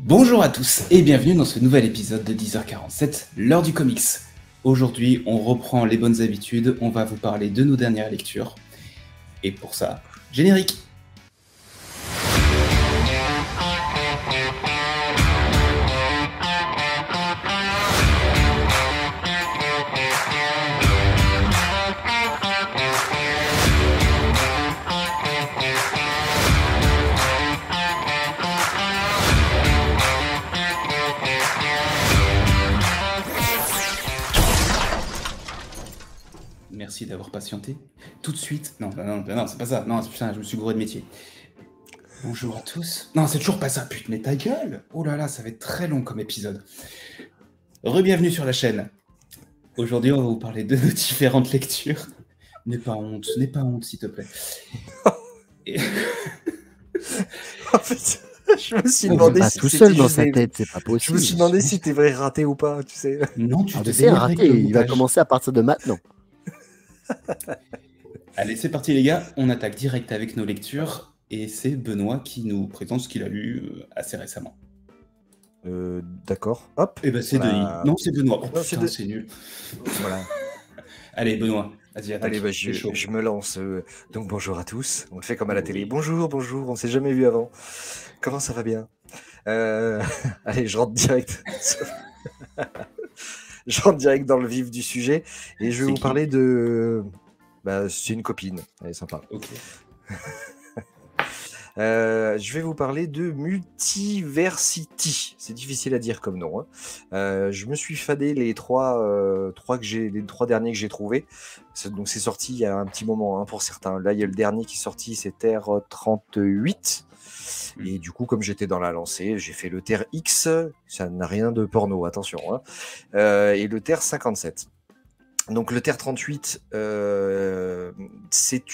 Bonjour à tous et bienvenue dans ce nouvel épisode de 10h47, l'heure du comics. Aujourd'hui, on reprend les bonnes habitudes, on va vous parler de nos dernières lectures. Et pour ça, générique. Merci d'avoir patienté. Tout de suite. Non, c'est pas ça. Non, putain, je me suis gouré de métier. Bonjour à tous. Non, c'est toujours pas ça, putain, mais ta gueule. Oh là là, ça va être très long comme épisode. Re-bienvenue sur la chaîne. Aujourd'hui, on va vous parler de nos différentes lectures. N'aie pas honte, s'il te plaît. Et... En fait, je me suis demandé pas si tout c'était seul dans juste sa des- tête, c'est pas Je me possible. suis demandé si t'es vrai raté ou pas, tu sais. Non, tu Alors, te c'est un démerdes avec raté, le il va montage. commencer à partir de maintenant. Allez, c'est parti les gars, on attaque direct avec nos lectures et c'est Benoît qui nous présente ce qu'il a lu assez récemment. D'accord. Hop. Et ben c'est Voilà. Denis. Non, c'est Benoît. Oh Non, c'est putain, De- c'est nul. Voilà. Allez Benoît, vas-y attaque. Allez, bah, c'est chaud. je me lance. Donc bonjour à tous. On le fait comme à la télé. Bonjour, bonjour. On s'est jamais vu avant. Comment ça va bien Allez, je rentre direct. Je rentre direct dans le vif du sujet et je vais C'est vous qui parler de. Bah, c'est une copine. Elle est sympa. Ok. Je vais vous parler de Multiversity. C'est difficile à dire comme nom. Hein. Je me suis fadé les trois derniers que j'ai trouvés. Donc c'est sorti il y a un petit moment hein, pour certains. Là, il y a le dernier qui est sorti, c'est Terre 38. Et du coup, comme j'étais dans la lancée, j'ai fait le Terre X. Ça n'a rien de porno, attention. Hein. Et le Terre 57. Donc le Terre 38, c'est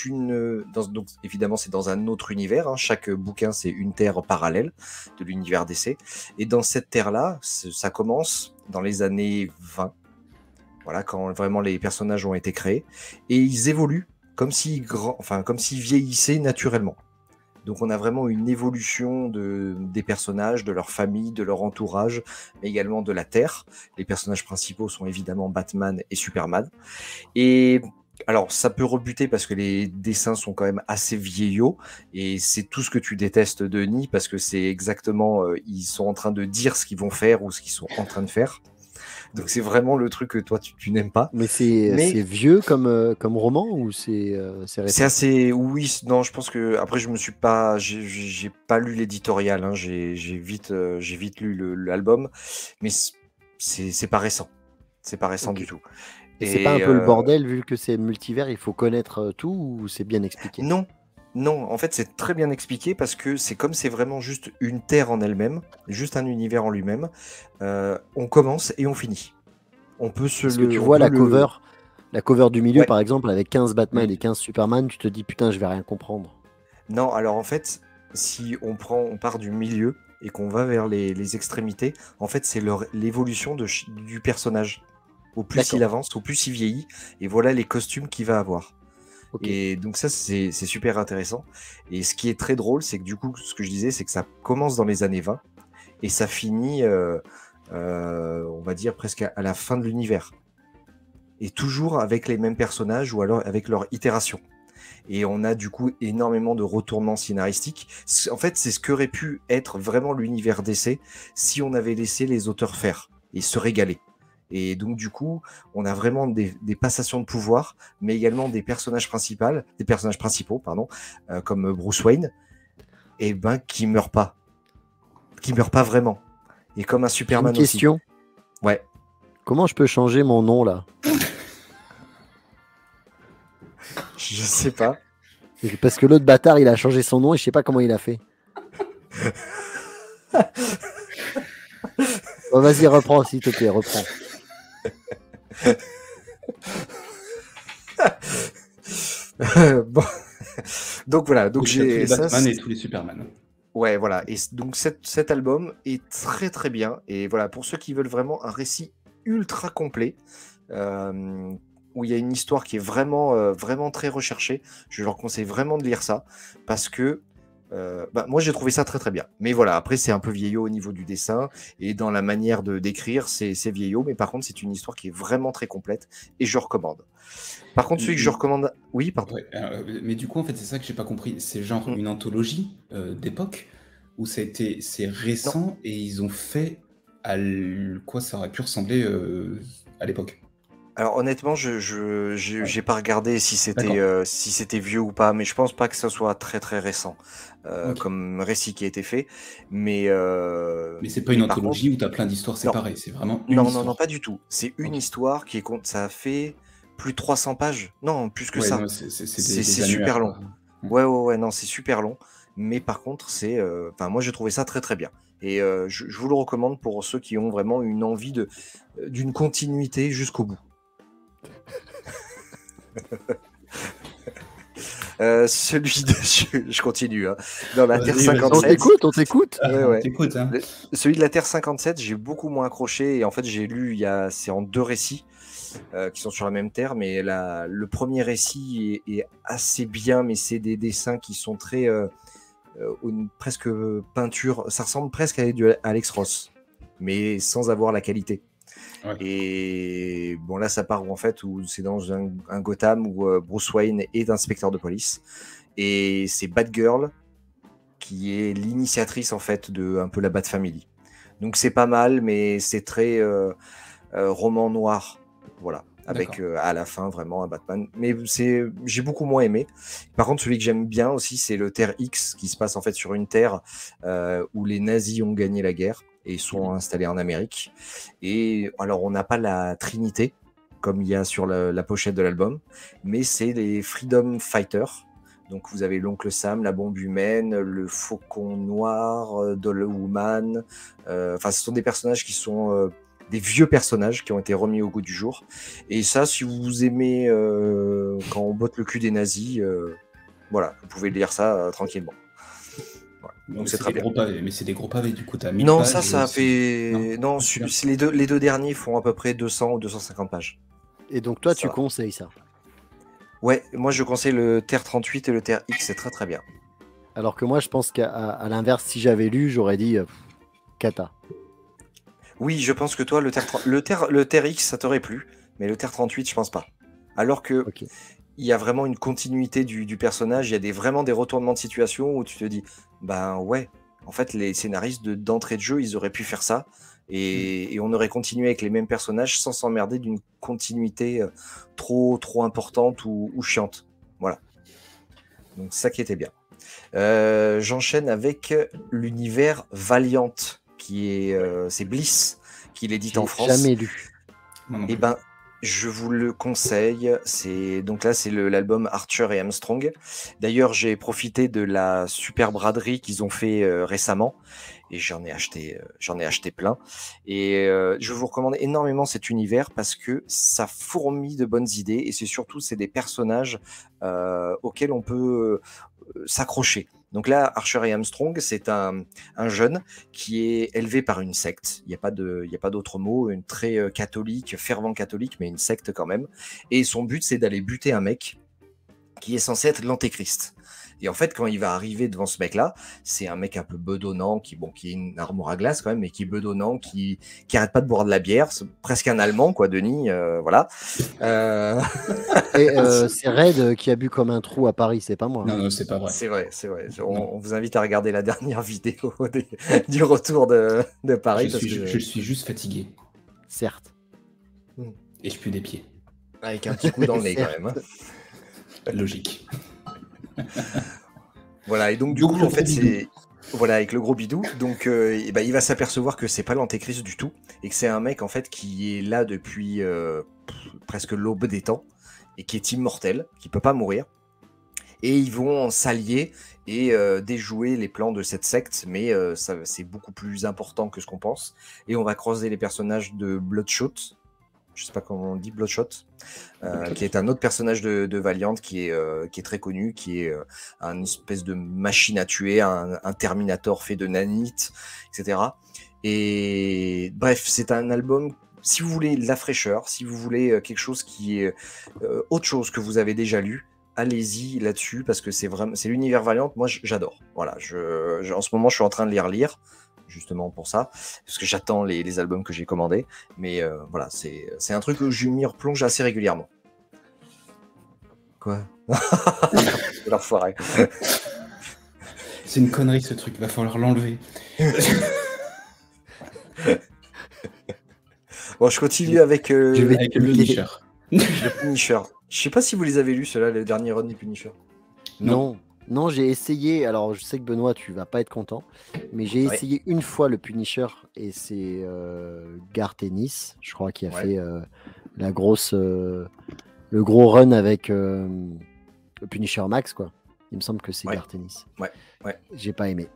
donc évidemment c'est dans un autre univers. Hein. Chaque bouquin c'est une Terre parallèle de l'univers DC. Et dans cette Terre-là, ça commence dans les années 20. Voilà, quand vraiment les personnages ont été créés et ils évoluent comme s'ils vieillissaient naturellement. Donc on a vraiment une évolution des personnages, de leur famille, de leur entourage, mais également de la Terre. Les personnages principaux sont évidemment Batman et Superman. Et alors ça peut rebuter parce que les dessins sont quand même assez vieillots, et c'est tout ce que tu détestes, Denis, parce que c'est exactement, ils sont en train de dire ce qu'ils vont faire ou ce qu'ils sont en train de faire. Donc c'est vraiment le truc que toi tu n'aimes pas. Mais c'est vieux comme roman ou c'est récent? C'est assez, oui, non, je pense que après j'ai pas lu l'éditorial, hein, j'ai vite lu l'album, mais c'est pas récent, c'est pas récent Ok. du tout. Et c'est pas un peu le bordel vu que c'est multivers, il faut connaître tout ou c'est bien expliqué? Non, en fait c'est très bien expliqué parce que c'est vraiment juste une terre en elle-même, juste un univers en lui-même. On commence et on finit. On peut se Parce que tu vois la cover du milieu Ouais. par exemple avec 15 Batman Mm. et 15 Superman, tu te dis putain je vais rien comprendre. Non, alors en fait, si on part du milieu et qu'on va vers les extrémités, en fait, c'est l'évolution du personnage. Au plus D'accord. il avance, au plus il vieillit, et voilà les costumes qu'il va avoir. Ok. Et donc ça, c'est super intéressant. Et ce qui est très drôle, c'est que du coup, ce que je disais, c'est que ça commence dans les années 20 et ça finit, on va dire, presque à la fin de l'univers. Et toujours avec les mêmes personnages ou alors avec leur itération. Et on a du coup énormément de retournements scénaristiques. En fait, c'est ce qu'aurait pu être vraiment l'univers DC si on avait laissé les auteurs faire et se régaler. Et donc du coup, on a vraiment des passations de pouvoir, mais également des personnages principaux, comme Bruce Wayne, et qui meurent pas vraiment. Et comme un J'ai Superman une question. aussi. Ouais. Comment je peux changer mon nom là? Je sais pas. Parce que l'autre bâtard il a changé son nom et je sais pas comment il a fait. Bon, vas-y, reprends s'il te plaît, reprends. Bon. Donc voilà, donc Tous les j'ai ça. Batman et tous les Superman. Ouais, voilà. Et donc cet album est très très bien. Et voilà, pour ceux qui veulent vraiment un récit ultra complet, où il y a une histoire qui est vraiment très recherchée, je leur conseille vraiment de lire ça, parce que Moi, j'ai trouvé ça très très bien. Mais voilà, après, c'est un peu vieillot au niveau du dessin et dans la manière de d'écrire, c'est vieillot. Mais par contre, c'est une histoire qui est vraiment très complète et je recommande. Par contre, celui que je recommande, oui, pardon. Ouais, mais du coup, en fait, c'est ça que j'ai pas compris. C'est genre une anthologie d'époque où c'est Non. récent et ils ont fait quoi ça aurait pu ressembler à l'époque. Alors honnêtement, j'ai pas regardé si D'accord. c'était vieux ou pas, mais je pense pas que ça soit très très récent Ok. comme récit qui a été fait. Mais Mais c'est pas une par contre, anthologie où tu as plein d'histoires non, séparées. C'est vraiment une non, histoire. pas du tout. C'est une Ok. histoire qui est ça a fait plus de 300 pages. Non, plus que Ouais, ça. non, c'est des C'est annuaires, super long. quoi. Ouais. Ouais, non, c'est super long. Mais par contre, enfin, moi, j'ai trouvé ça très, très bien. Et je vous le recommande pour ceux qui ont vraiment une envie d'une continuité jusqu'au bout. Celui de... Je continue. Hein. Dans la Terre Vas-y, vas-y. 57. On t'écoute. Ouais, On ouais. t'écoute, hein. Celui de la Terre 57, j'ai beaucoup moins accroché. Et en fait, j'ai lu, c'est en 2 récits. Qui sont sur la même terre, mais le premier récit est assez bien, mais c'est des dessins qui sont très presque peinture, ça ressemble presque à du Alex Ross, mais sans avoir la qualité. Ouais. Et bon, là, ça part où c'est dans un Gotham où Bruce Wayne est inspecteur de police, et c'est Batgirl qui est l'initiatrice en fait de un peu la Bat Family. Donc c'est pas mal, mais c'est très roman noir, voilà, avec à la fin vraiment un Batman. Mais j'ai beaucoup moins aimé. Par contre, celui que j'aime bien aussi, c'est le Terre X, qui se passe en fait sur une terre où les nazis ont gagné la guerre et sont installés en Amérique. Et alors, on n'a pas la Trinité comme il y a sur la pochette de l'album, mais c'est les Freedom Fighters. Donc vous avez l'oncle Sam, la bombe humaine, le faucon noir, Doll Woman. Enfin, ce sont des personnages qui sont des vieux personnages qui ont été remis au goût du jour. Et ça, si vous aimez quand on botte le cul des nazis, voilà, vous pouvez lire ça tranquillement. Voilà. Donc c'est très bien. Mais c'est des gros pavés, du coup, t'as 1000 Non, pages. ça fait... Non, super. les deux derniers font à peu près 200 ou 250 pages. Et donc toi, Ça tu va. conseilles ça? Ouais, moi je conseille le Terre 38 et le Terre X, c'est très très bien. Alors que moi, je pense qu'à l'inverse, si j'avais lu, j'aurais dit Kata. Oui, je pense que toi, le Terre X, ça t'aurait plu, mais le Terre 38, je pense pas. Alors que Ok. il y a vraiment une continuité du personnage, il y a vraiment des retournements de situation où tu te dis, ben ouais, en fait, les scénaristes d'entrée de jeu, ils auraient pu faire ça, et on aurait continué avec les mêmes personnages sans s'emmerder d'une continuité trop importante ou chiante. Voilà. Donc ça qui était bien. J'enchaîne avec l'univers Valiant, qui est c'est Bliss qui l'édite en J'ai France. jamais lu. Et ben, je vous le conseille. Donc là, c'est l'album Archer et Armstrong. D'ailleurs, j'ai profité de la super braderie qu'ils ont fait récemment et j'en ai acheté plein. Et je vous recommande énormément cet univers parce que ça fourmille de bonnes idées et c'est des personnages auxquels on peut s'accrocher. Donc là, Archer et Armstrong, c'est un jeune qui est élevé par une secte. Il n'y a pas d'autre mot, une très catholique, fervent catholique, mais une secte quand même. Et son but, c'est d'aller buter un mec qui est censé être l'antéchrist. Et en fait, quand il va arriver devant ce mec-là, c'est un mec un peu bedonnant, qui a une armoire à glace quand même, mais qui est bedonnant, qui arrête pas de boire de la bière, c'est presque un Allemand, quoi, Denis, voilà. Et c'est Red qui a bu comme un trou à Paris, c'est pas moi. Non, c'est pas vrai. C'est vrai. On vous invite à regarder la dernière vidéo du retour de Paris. Je suis juste fatigué. Certes. Et je pue des pieds. Avec un petit coup dans le nez quand même. Hein. Logique. Voilà, et donc du coup, en fait, c'est... Voilà, avec le gros bidou. Donc, il va s'apercevoir que c'est pas l'antéchrist du tout. Et que c'est un mec, en fait, qui est là depuis presque l'aube des temps. Et qui est immortel, qui peut pas mourir. Et ils vont s'allier et déjouer les plans de cette secte, mais c'est beaucoup plus important que ce qu'on pense. Et on va croiser les personnages de Bloodshot, je sais pas comment on dit, Bloodshot, qui est un autre personnage de Valiant qui est très connu, qui est un espèce de machine à tuer, un Terminator fait de nanites, etc. Et bref, c'est un album, si vous voulez de la fraîcheur, si vous voulez quelque chose qui est autre chose que vous avez déjà lu, allez-y là-dessus parce que c'est l'univers Valiant. Moi, j'adore. Voilà, en ce moment, je suis en train de les relire justement pour ça, parce que j'attends les albums que j'ai commandés. Mais voilà, c'est un truc où je m'y replonge assez régulièrement. Quoi? L'enfoiré. C'est une connerie ce truc, va falloir l'enlever. Bon, je continue avec, Avec le Punisher. le Punisher. Je sais pas si vous les avez lus, ceux-là, le dernier run du Punisher. Non, j'ai essayé. Alors, je sais que Benoît, tu vas pas être content, mais j'ai Ouais. essayé une fois le Punisher et c'est Garth Ennis, je crois, qui a Ouais. fait le gros run avec le Punisher Max, quoi. Il me semble que c'est Ouais. Garth Ennis. Ouais. J'ai pas aimé.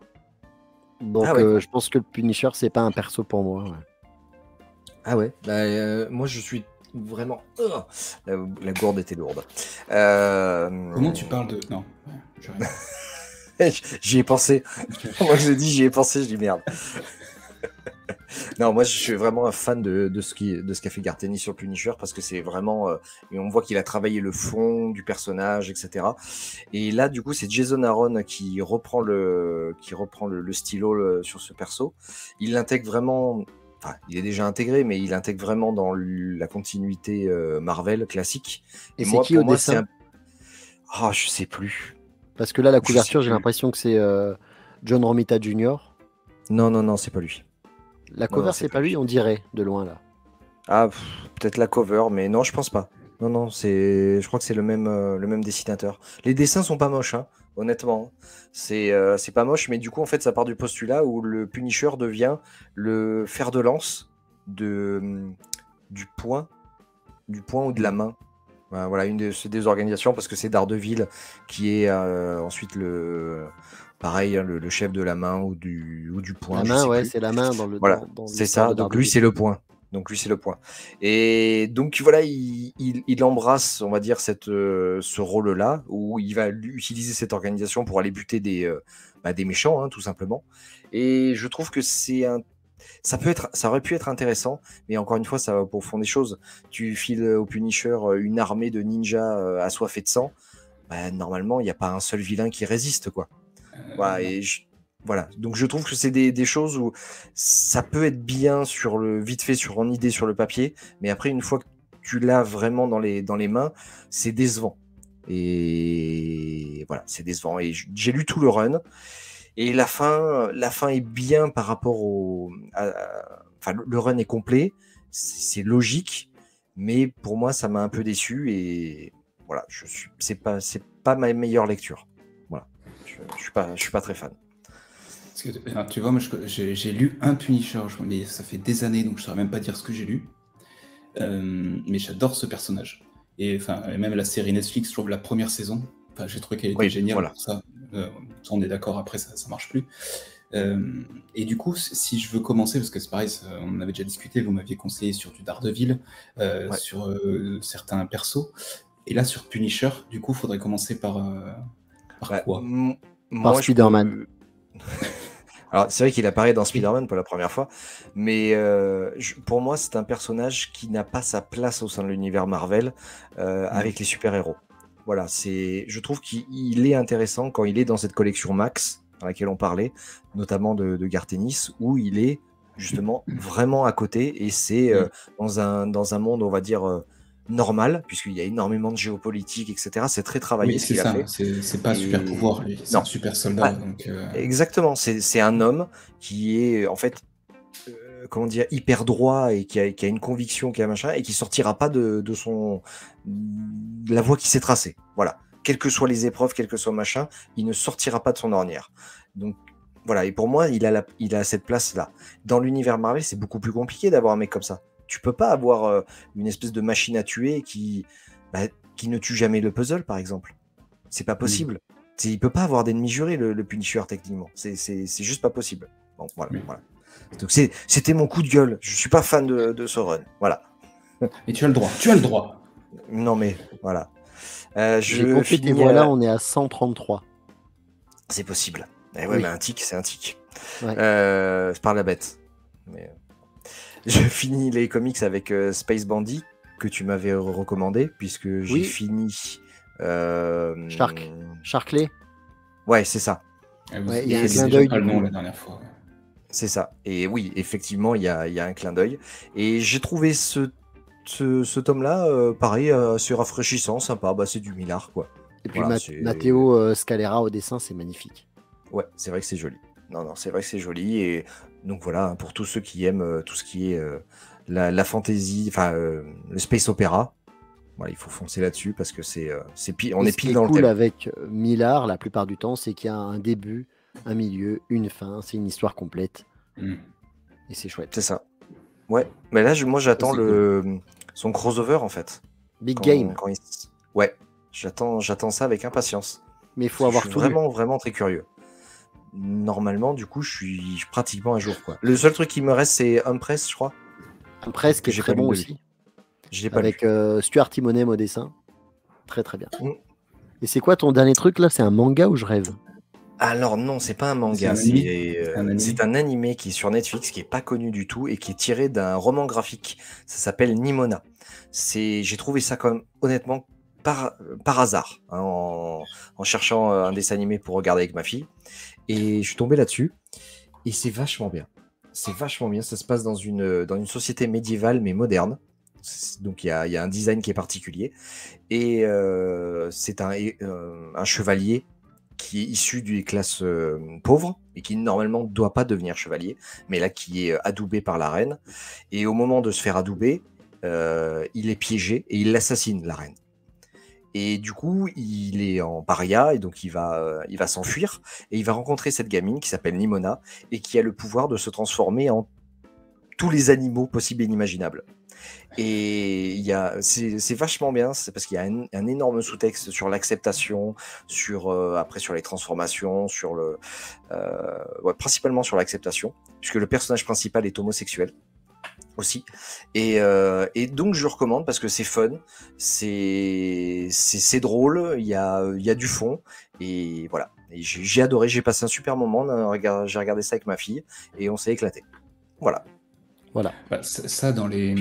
Donc, Ah ouais. je pense que le Punisher, c'est pas un perso pour moi. Ouais. Ah ouais. Bah, moi, je suis vraiment. La gourde était lourde. Comment tu parles de... Non, je rien. J'y ai pensé. Moi, je dis, j'y ai pensé, je dis merde. Non, moi, je suis vraiment un fan de ce qu'a fait Garth Ennis sur Punisher parce que c'est vraiment. Et on voit qu'il a travaillé le fond du personnage, etc. Et là, du coup, c'est Jason Aaron qui reprend le stylo sur ce perso. Il l'intègre vraiment. Enfin, il est déjà intégré, mais il l'intègre vraiment dans la continuité Marvel classique. Et c'est moi, qui pour au moi, dessin? Ah, je sais plus. Parce que là, la Je sais couverture, j'ai plus. l'impression que c'est John Romita Jr. Non, c'est pas lui. La Non, cover, c'est c'est pas pas lui, lui. on dirait, de loin, là. Ah, peut-être la cover, mais non, je pense pas. Non, je crois que c'est le même dessinateur. Les dessins sont pas moches, hein, honnêtement. C'est pas moche, mais du coup, en fait, ça part du postulat où le Punisher devient le fer de lance du poing ou de la main. Voilà, une de ces deux organisations, parce que c'est Daredevil qui est ensuite pareil, hein, le chef de la main ou du poing, La je main, sais ouais, plus. c'est la main dans Voilà, dans c'est l'histoire ça. de Donc lui, Daredevil. c'est le point. Et donc voilà, il embrasse, on va dire, ce rôle-là, où il va utiliser cette organisation pour aller buter des méchants, hein, tout simplement. Et je trouve que ça aurait pu être intéressant, mais encore une fois, ça va au fond des choses. Tu files au Punisher une armée de ninjas assoiffés de sang, normalement, il n'y a pas un seul vilain qui résiste, quoi. Voilà, voilà. Donc je trouve que c'est des choses où ça peut être bien vite fait en idée sur le papier, mais après une fois que tu l'as vraiment dans les mains, c'est décevant. Et voilà, c'est décevant. Et j'ai lu tout le run et la fin est bien par rapport enfin le run est complet, c'est logique, mais pour moi ça m'a un peu déçu et voilà, c'est pas ma meilleure lecture. Voilà, je suis pas très fan. Parce que, tu vois, moi, j'ai lu un Punisher, mais ça fait des années, donc je saurais même pas dire ce que j'ai lu. Mais j'adore ce personnage. Et même la série Netflix, je trouve la première saison, j'ai trouvé qu'elle était Oui, géniale. voilà. Pour ça, on est d'accord, après, ça marche plus. Et du coup, si je veux commencer, parce que c'est pareil, on en avait déjà discuté, vous m'aviez conseillé sur du Daredevil, sur certains persos. Et là, sur Punisher, du coup, il faudrait commencer par quoi? Par Spider-Man. Alors, c'est vrai qu'il apparaît dans Spider-Man pour la première fois, mais pour moi, c'est un personnage qui n'a pas sa place au sein de l'univers Marvel avec les super-héros. Voilà, je trouve qu'il est intéressant quand il est dans cette collection Max, dans laquelle on parlait, notamment de Garth Ennis, où il est justement vraiment à côté, et c'est dans un monde, on va dire, normal, puisqu'il y a énormément de géopolitique, etc. C'est très travaillé Oui, ce c'est qu'il a fait. c'est pas un super pouvoir, lui. C'est Non. un super soldat. Exactement, c'est un homme qui est en fait comment dire, hyper droit et qui a une conviction, qui a machin, et qui sortira pas de la voie qui s'est tracée. Voilà. Quelles que soient les épreuves, quel que soit machin, il ne sortira pas de son ornière. Donc voilà, et pour moi, il a cette place-là. Dans l'univers Marvel, c'est beaucoup plus compliqué d'avoir un mec comme ça. Tu peux pas avoir une espèce de machine à tuer qui ne tue jamais le puzzle, par exemple. C'est pas possible. Il peut pas avoir d'ennemi juré, le Punisher, techniquement. C'est juste pas possible. Bon, voilà. Donc c'était mon coup de gueule. Je suis pas fan de ce run. Voilà. Mais tu as le droit. Non, mais voilà. J'ai compris tes voilà, on est à 133. C'est possible. Eh ouais, Oui. mais un tic, c'est un tic. Ouais. C'est par la bête. Mais... Je finis les comics avec Space Bandit, que tu m'avais recommandé, puisque j'ai fini Sharkley. Ouais, c'est ça. Ouais, il y a un c'est clin déjà d'œil, pas le du nom coup. la dernière fois. C'est ça. Et oui, effectivement, il y a un clin d'œil. Et j'ai trouvé ce tome-là, pareil, assez rafraîchissant, sympa. Bah, c'est du Millard, quoi. Et puis Voilà, c'est... Matteo Scalera au dessin, c'est magnifique. Ouais, c'est vrai que c'est joli. Non, c'est vrai que c'est joli. Et donc voilà, hein, pour tous ceux qui aiment tout ce qui est la fantasy, enfin, le space opéra, voilà, il faut foncer là-dessus parce que on Et est ce qui pile est dans le cool thème. avec Millard, la plupart du temps, c'est qu'il y a un début, un milieu, une fin. C'est une histoire complète. Mm. Et c'est chouette. C'est ça. Ouais, mais là, moi, j'attends c'est son crossover, en fait. Big Game. Ouais, j'attends ça avec impatience. Mais il faut Parce que avoir je tout suis lu. vraiment très curieux. Normalement, du coup, je suis pratiquement à jour, quoi. Le seul truc qui me reste, c'est Umpress, je crois. Un presse qui que est j'ai très pas lu bon de lui. aussi. Je l'ai pas Avec lu. Stuart Timonem au dessin. Très très bien. Mm. Et c'est quoi ton dernier truc là? C'est un manga ou je rêve? Alors non, c'est pas un manga, C'est un animé. c'est un animé qui est sur Netflix, qui est pas connu du tout et qui est tiré d'un roman graphique. Ça s'appelle Nimona. J'ai trouvé ça quand même honnêtement par hasard, hein, en cherchant un dessin animé pour regarder avec ma fille, et je suis tombé là-dessus et c'est vachement bien. C'est vachement bien. Ça se passe dans une société médiévale mais moderne. Donc il y a un design qui est particulier et c'est un chevalier qui est issu des classes pauvres et qui normalement ne doit pas devenir chevalier, mais là qui est adoubé par la reine. Et au moment de se faire adouber, il est piégé et il assassine la reine. Et du coup, il est en paria et donc il va s'enfuir et il va rencontrer cette gamine qui s'appelle Nimona et qui a le pouvoir de se transformer en tous les animaux possibles et inimaginables. Et c'est vachement bien, c'est parce qu'il y a un énorme sous-texte sur l'acceptation, après sur les transformations, principalement sur l'acceptation, puisque le personnage principal est homosexuel aussi. Et donc je recommande parce que c'est fun, c'est drôle, il y a du fond, et voilà. Et j'ai adoré, j'ai passé un super moment, j'ai regardé ça avec ma fille, et on s'est éclaté. Voilà. Voilà. Bah, ça, dans les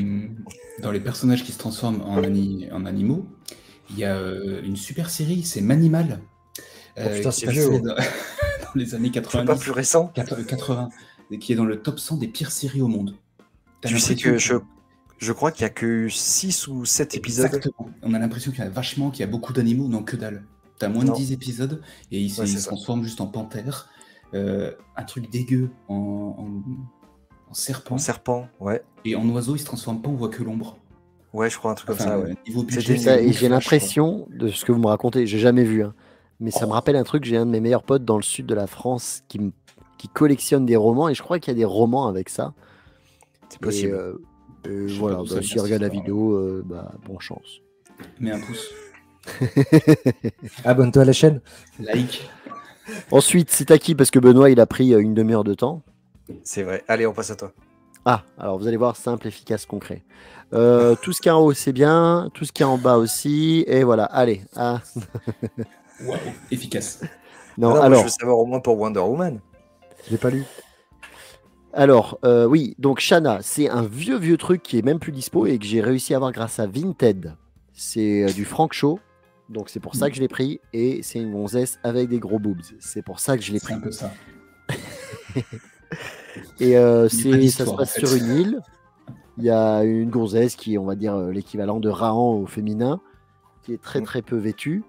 personnages qui se transforment en animaux, il y a une super série, c'est Manimal. Oh putain, qui c'est passait vieux. dans les années C'est 90, pas plus récent. 80, et qui est dans le top 100 des pires séries au monde. T'as Tu sais l'impression que je crois qu'il y a que 6 ou 7 épisodes. Exactement. On a l'impression qu'il y qu'il y a beaucoup d'animaux, non, que dalle. T'as moins de 10 épisodes et il se transforme juste en panthère. Un truc dégueu en serpent. En serpent, ouais. Et en oiseau, il se transforme pas, on voit que l'ombre. Ouais, je crois un truc comme ça, ouais. Niveau budget, Ça, et j'ai l'impression de ce que vous me racontez, j'ai jamais vu, hein, mais ça me rappelle un truc. J'ai un de mes meilleurs potes dans le sud de la France qui collectionne des romans et je crois qu'il y a des romans avec ça. C'est possible. Voilà, s'il regarde la vidéo, bonne chance. Mets un pouce. Abonne-toi à la chaîne. Like. Ensuite, c'est à qui? Parce que Benoît, il a pris une demi-heure de temps. C'est vrai. Allez, on passe à toi. Ah, alors vous allez voir, simple, efficace, concret. Tout ce qui est en haut, c'est bien. Tout ce qui est en bas aussi. Et voilà, allez. Ah. Wow, efficace. Non, alors, alors, moi, je veux savoir au moins pour Wonder Woman. Je l'ai pas lu. Alors, oui, donc Shanna, c'est un vieux truc qui est même plus dispo et que j'ai réussi à avoir grâce à Vinted. C'est du Frank Shaw, donc c'est pour ça que je l'ai pris. Et c'est une gonzesse avec des gros boobs. C'est pour ça que je l'ai pris. C'est un peu ça. Et ça se en passe fait. sur une île. Il y a une gonzesse qui est, on va dire, l'équivalent de Rahan au féminin, qui est très peu vêtue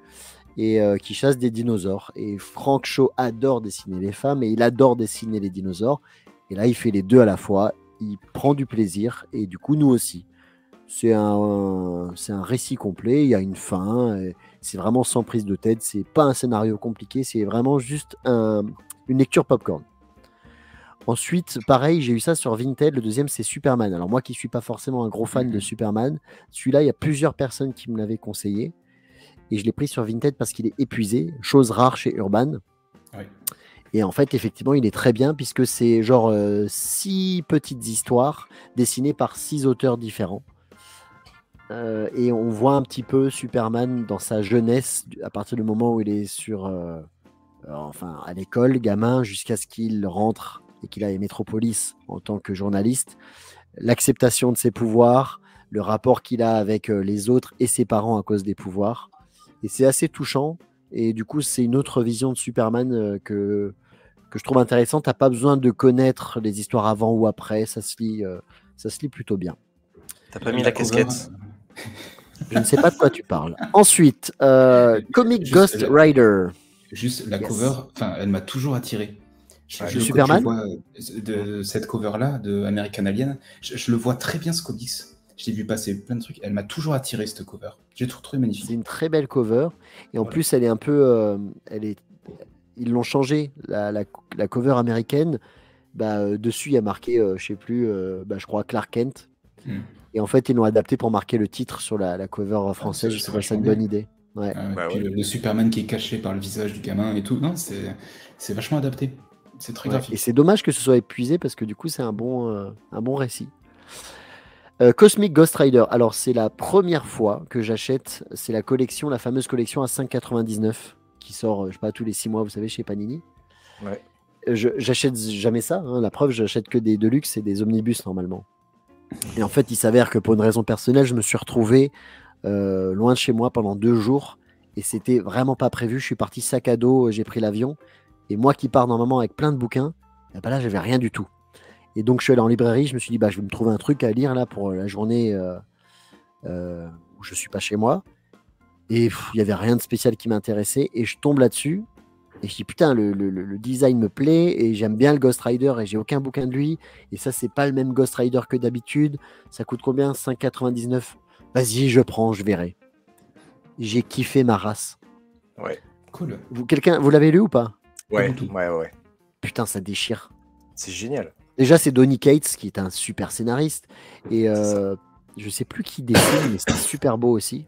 et qui chasse des dinosaures. Et Frank Shaw adore dessiner les femmes et il adore dessiner les dinosaures. Et là, il fait les deux à la fois. Il prend du plaisir et du coup, nous aussi. C'est un récit complet. Il y a une fin. C'est vraiment sans prise de tête. C'est pas un scénario compliqué. C'est vraiment juste une lecture popcorn. Ensuite, pareil, j'ai eu ça sur Vinted. Le deuxième, c'est Superman. Alors moi qui suis pas forcément un gros fan de Superman, celui-là, il y a plusieurs personnes qui me l'avaient conseillé. Et je l'ai pris sur Vinted parce qu'il est épuisé. Chose rare chez Urban. Oui. Et en fait, effectivement, il est très bien puisque c'est genre 6 petites histoires dessinées par 6 auteurs différents. Et on voit un petit peu Superman dans sa jeunesse à partir du moment où il est à l'école, gamin, jusqu'à ce qu'il rentre et qu'il aille à Metropolis en tant que journaliste. L'acceptation de ses pouvoirs, le rapport qu'il a avec les autres et ses parents à cause des pouvoirs. Et c'est assez touchant. Et du coup, c'est une autre vision de Superman que je trouve intéressante. T'as pas besoin de connaître les histoires avant ou après. Ça se lit plutôt bien. T'as pas mis la casquette. Je ne sais pas de quoi tu parles. Ensuite, Comic Juste, Ghost Rider. Juste la Yes. cover, elle m'a toujours attiré. De Superman je vois de cette cover-là, de American Alien, je le vois très bien ce comics. Je l'ai vu passer plein de trucs. Elle m'a toujours attiré cette cover. J'ai trouvé C'est magnifique. une très belle cover. Et en Voilà. plus, elle est un peu. Ils l'ont changé. La cover américaine, dessus, il y a marqué, je sais plus, je crois Clark Kent. Mm. Et en fait, ils l'ont adapté pour marquer le titre sur la cover française. Je c'est trouve ça une vachement bonne idée. Ouais. Ah ouais, Bah puis ouais. le Superman qui est caché par le visage du gamin et tout. Non, c'est vachement adapté. C'est très Ouais. Et graphique. c'est dommage que ce soit épuisé parce que du coup, c'est un bon récit. Cosmic Ghost Rider. Alors, c'est la première fois que j'achète. C'est la fameuse collection à 5,99 qui sort, je sais pas, tous les 6 mois, vous savez, chez Panini. Ouais. J'achète jamais ça. Hein. La preuve, j'achète que des Deluxe et des Omnibus normalement. Et en fait, il s'avère que pour une raison personnelle, je me suis retrouvé loin de chez moi pendant 2 jours. Et c'était vraiment pas prévu. Je suis parti sac à dos, j'ai pris l'avion. Et moi qui pars normalement avec plein de bouquins, là, j'avais rien du tout. Et donc, je suis allé en librairie. Je me suis dit, je vais me trouver un truc à lire là pour la journée où je suis pas chez moi. Et il n'y avait rien de spécial qui m'intéressait. Et je tombe là-dessus. Et je dis, putain, le design me plaît. Et j'aime bien le Ghost Rider. Et j'ai aucun bouquin de lui. Et ça, c'est pas le même Ghost Rider que d'habitude. Ça coûte combien? 5,99. Vas-y, je prends, je verrai. J'ai kiffé ma race. Ouais. Cool. Vous l'avez lu ou pas? Ouais, du tout. ouais. Putain, ça déchire. C'est génial. Déjà, c'est Donny Cates qui est un super scénariste. Et C'est ça. je sais plus qui dessine, mais c'est super beau aussi.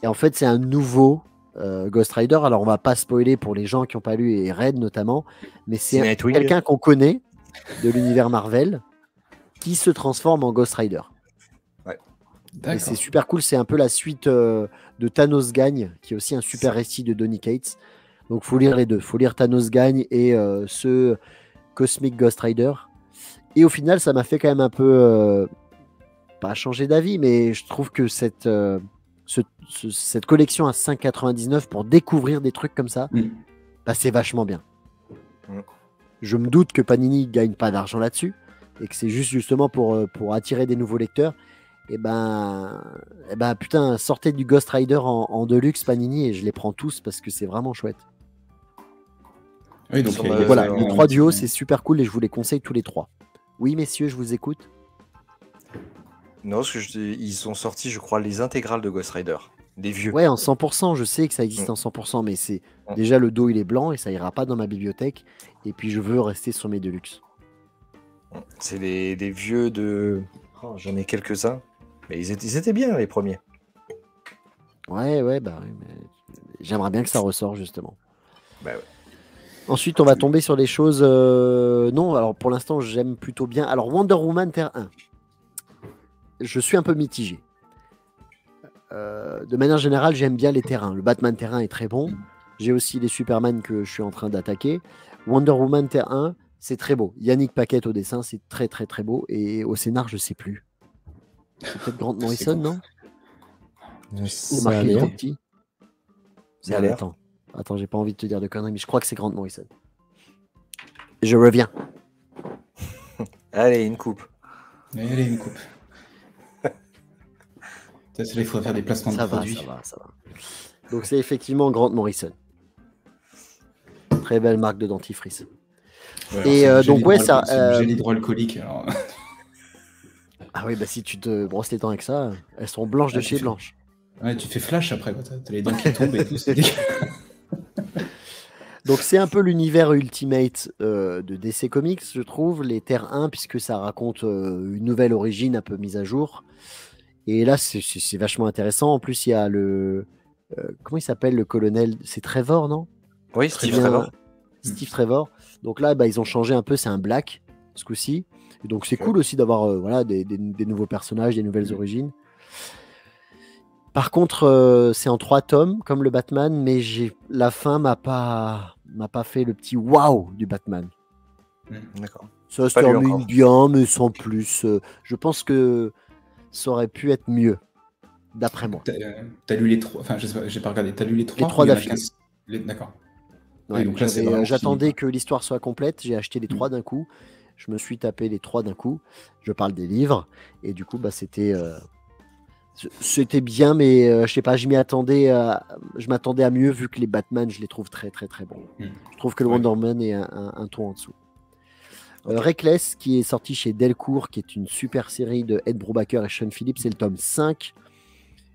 Et en fait, c'est un nouveau Ghost Rider. Alors, on va pas spoiler pour les gens qui n'ont pas lu et Red notamment, mais c'est Nightwing. quelqu'un qu'on connaît de l'univers Marvel qui se transforme en Ghost Rider. Et D'accord. c'est super cool. C'est un peu la suite de Thanos Gagne, qui est aussi un super récit de Donny Cates. Donc, faut lire les deux. Faut lire Thanos Gagne et ce Cosmic Ghost Rider. Et au final, ça m'a fait quand même un peu pas changer d'avis, mais je trouve que cette collection à 5,99 pour découvrir des trucs comme ça, c'est vachement bien. Je me doute que Panini gagne pas d'argent là-dessus et que c'est juste justement pour attirer des nouveaux lecteurs. Et putain, sortez du Ghost Rider en Deluxe Panini et je les prends tous parce que c'est vraiment chouette. Oui, donc Voilà, les 3 duos, c'est super cool et je vous les conseille tous les 3. Oui, messieurs, je vous écoute. Non, parce que ils sont sortis, je crois, les intégrales de Ghost Rider. Les vieux. Ouais, en 100%, je sais que ça existe en 100%, mais c'est déjà le dos, il est blanc et ça ira pas dans ma bibliothèque. Et puis, je veux rester sur mes Deluxe. C'est les vieux de... Oh, j'en ai quelques-uns. Mais ils étaient bien, les premiers. Ouais, mais j'aimerais bien que ça ressort, justement. Bah ouais. Ensuite, on va tomber sur des choses... Non, alors pour l'instant, j'aime plutôt bien. Alors, Wonder Woman Terre 1. Je suis un peu mitigé. De manière générale, j'aime bien les terrains. Le Batman Terre 1 est très bon. J'ai aussi les Superman que je suis en train d'attaquer. Wonder Woman Terre 1, c'est très beau. Yannick Paquette au dessin, c'est très très très beau. Et au scénar, je sais plus. C'est peut-être Grant Morrison, non? C'est marqué trop petit. Ça a l'air. Attends, j'ai pas envie de te dire de conneries, mais je crois que c'est Grant Morrison. Je reviens. Allez, une coupe. Allez, une coupe. Il faut faire des placements de produits. Ça va. Donc c'est effectivement Grant Morrison. Très belle marque de dentifrice. Ouais, et donc ouais, ça. C'est du gel hydroalcoolique. Alors... Ah oui, si tu te brosses les dents avec ça, elles sont blanches de chez blanches. Ouais, tu fais flash après, quoi. T'as les dents qui tombent et tout. Donc c'est un peu l'univers Ultimate de DC Comics, je trouve, les Terres 1, puisque ça raconte une nouvelle origine un peu mise à jour. Et là, c'est vachement intéressant. En plus, il y a le... comment il s'appelle, le colonel? C'est Trevor, non? Oui, Steve Trevor. Steve Trevor. Donc là, ils ont changé un peu, c'est un Black, ce coup-ci. Et donc c'est cool aussi d'avoir des nouveaux personnages, des nouvelles origines. Par contre, c'est en 3 tomes, comme le Batman, mais la fin m'a pas fait le petit waouh du Batman. D'accord. Ça se termine bien, mais sans plus. Je pense que ça aurait pu être mieux. d'après moi. T'as lu les 3, enfin je sais pas, j'ai pas regardé, t'as lu les 3 3 ou il y en a d'affilée. D'accord. Ouais, Donc là, c'est vraiment j'attendais fini, que l'histoire soit complète, j'ai acheté les 3 d'un coup, je me suis tapé les 3 d'un coup, je parle des livres, et du coup, bah, c'était bien, mais je sais pas, je m'attendais à mieux vu que les Batman, je les trouve très très très bons. Je trouve que le Wonder Woman est un ton en dessous. Reckless, qui est sorti chez Delcourt, qui est une super série de Ed Brubaker et Sean Phillips, c'est le tome 5,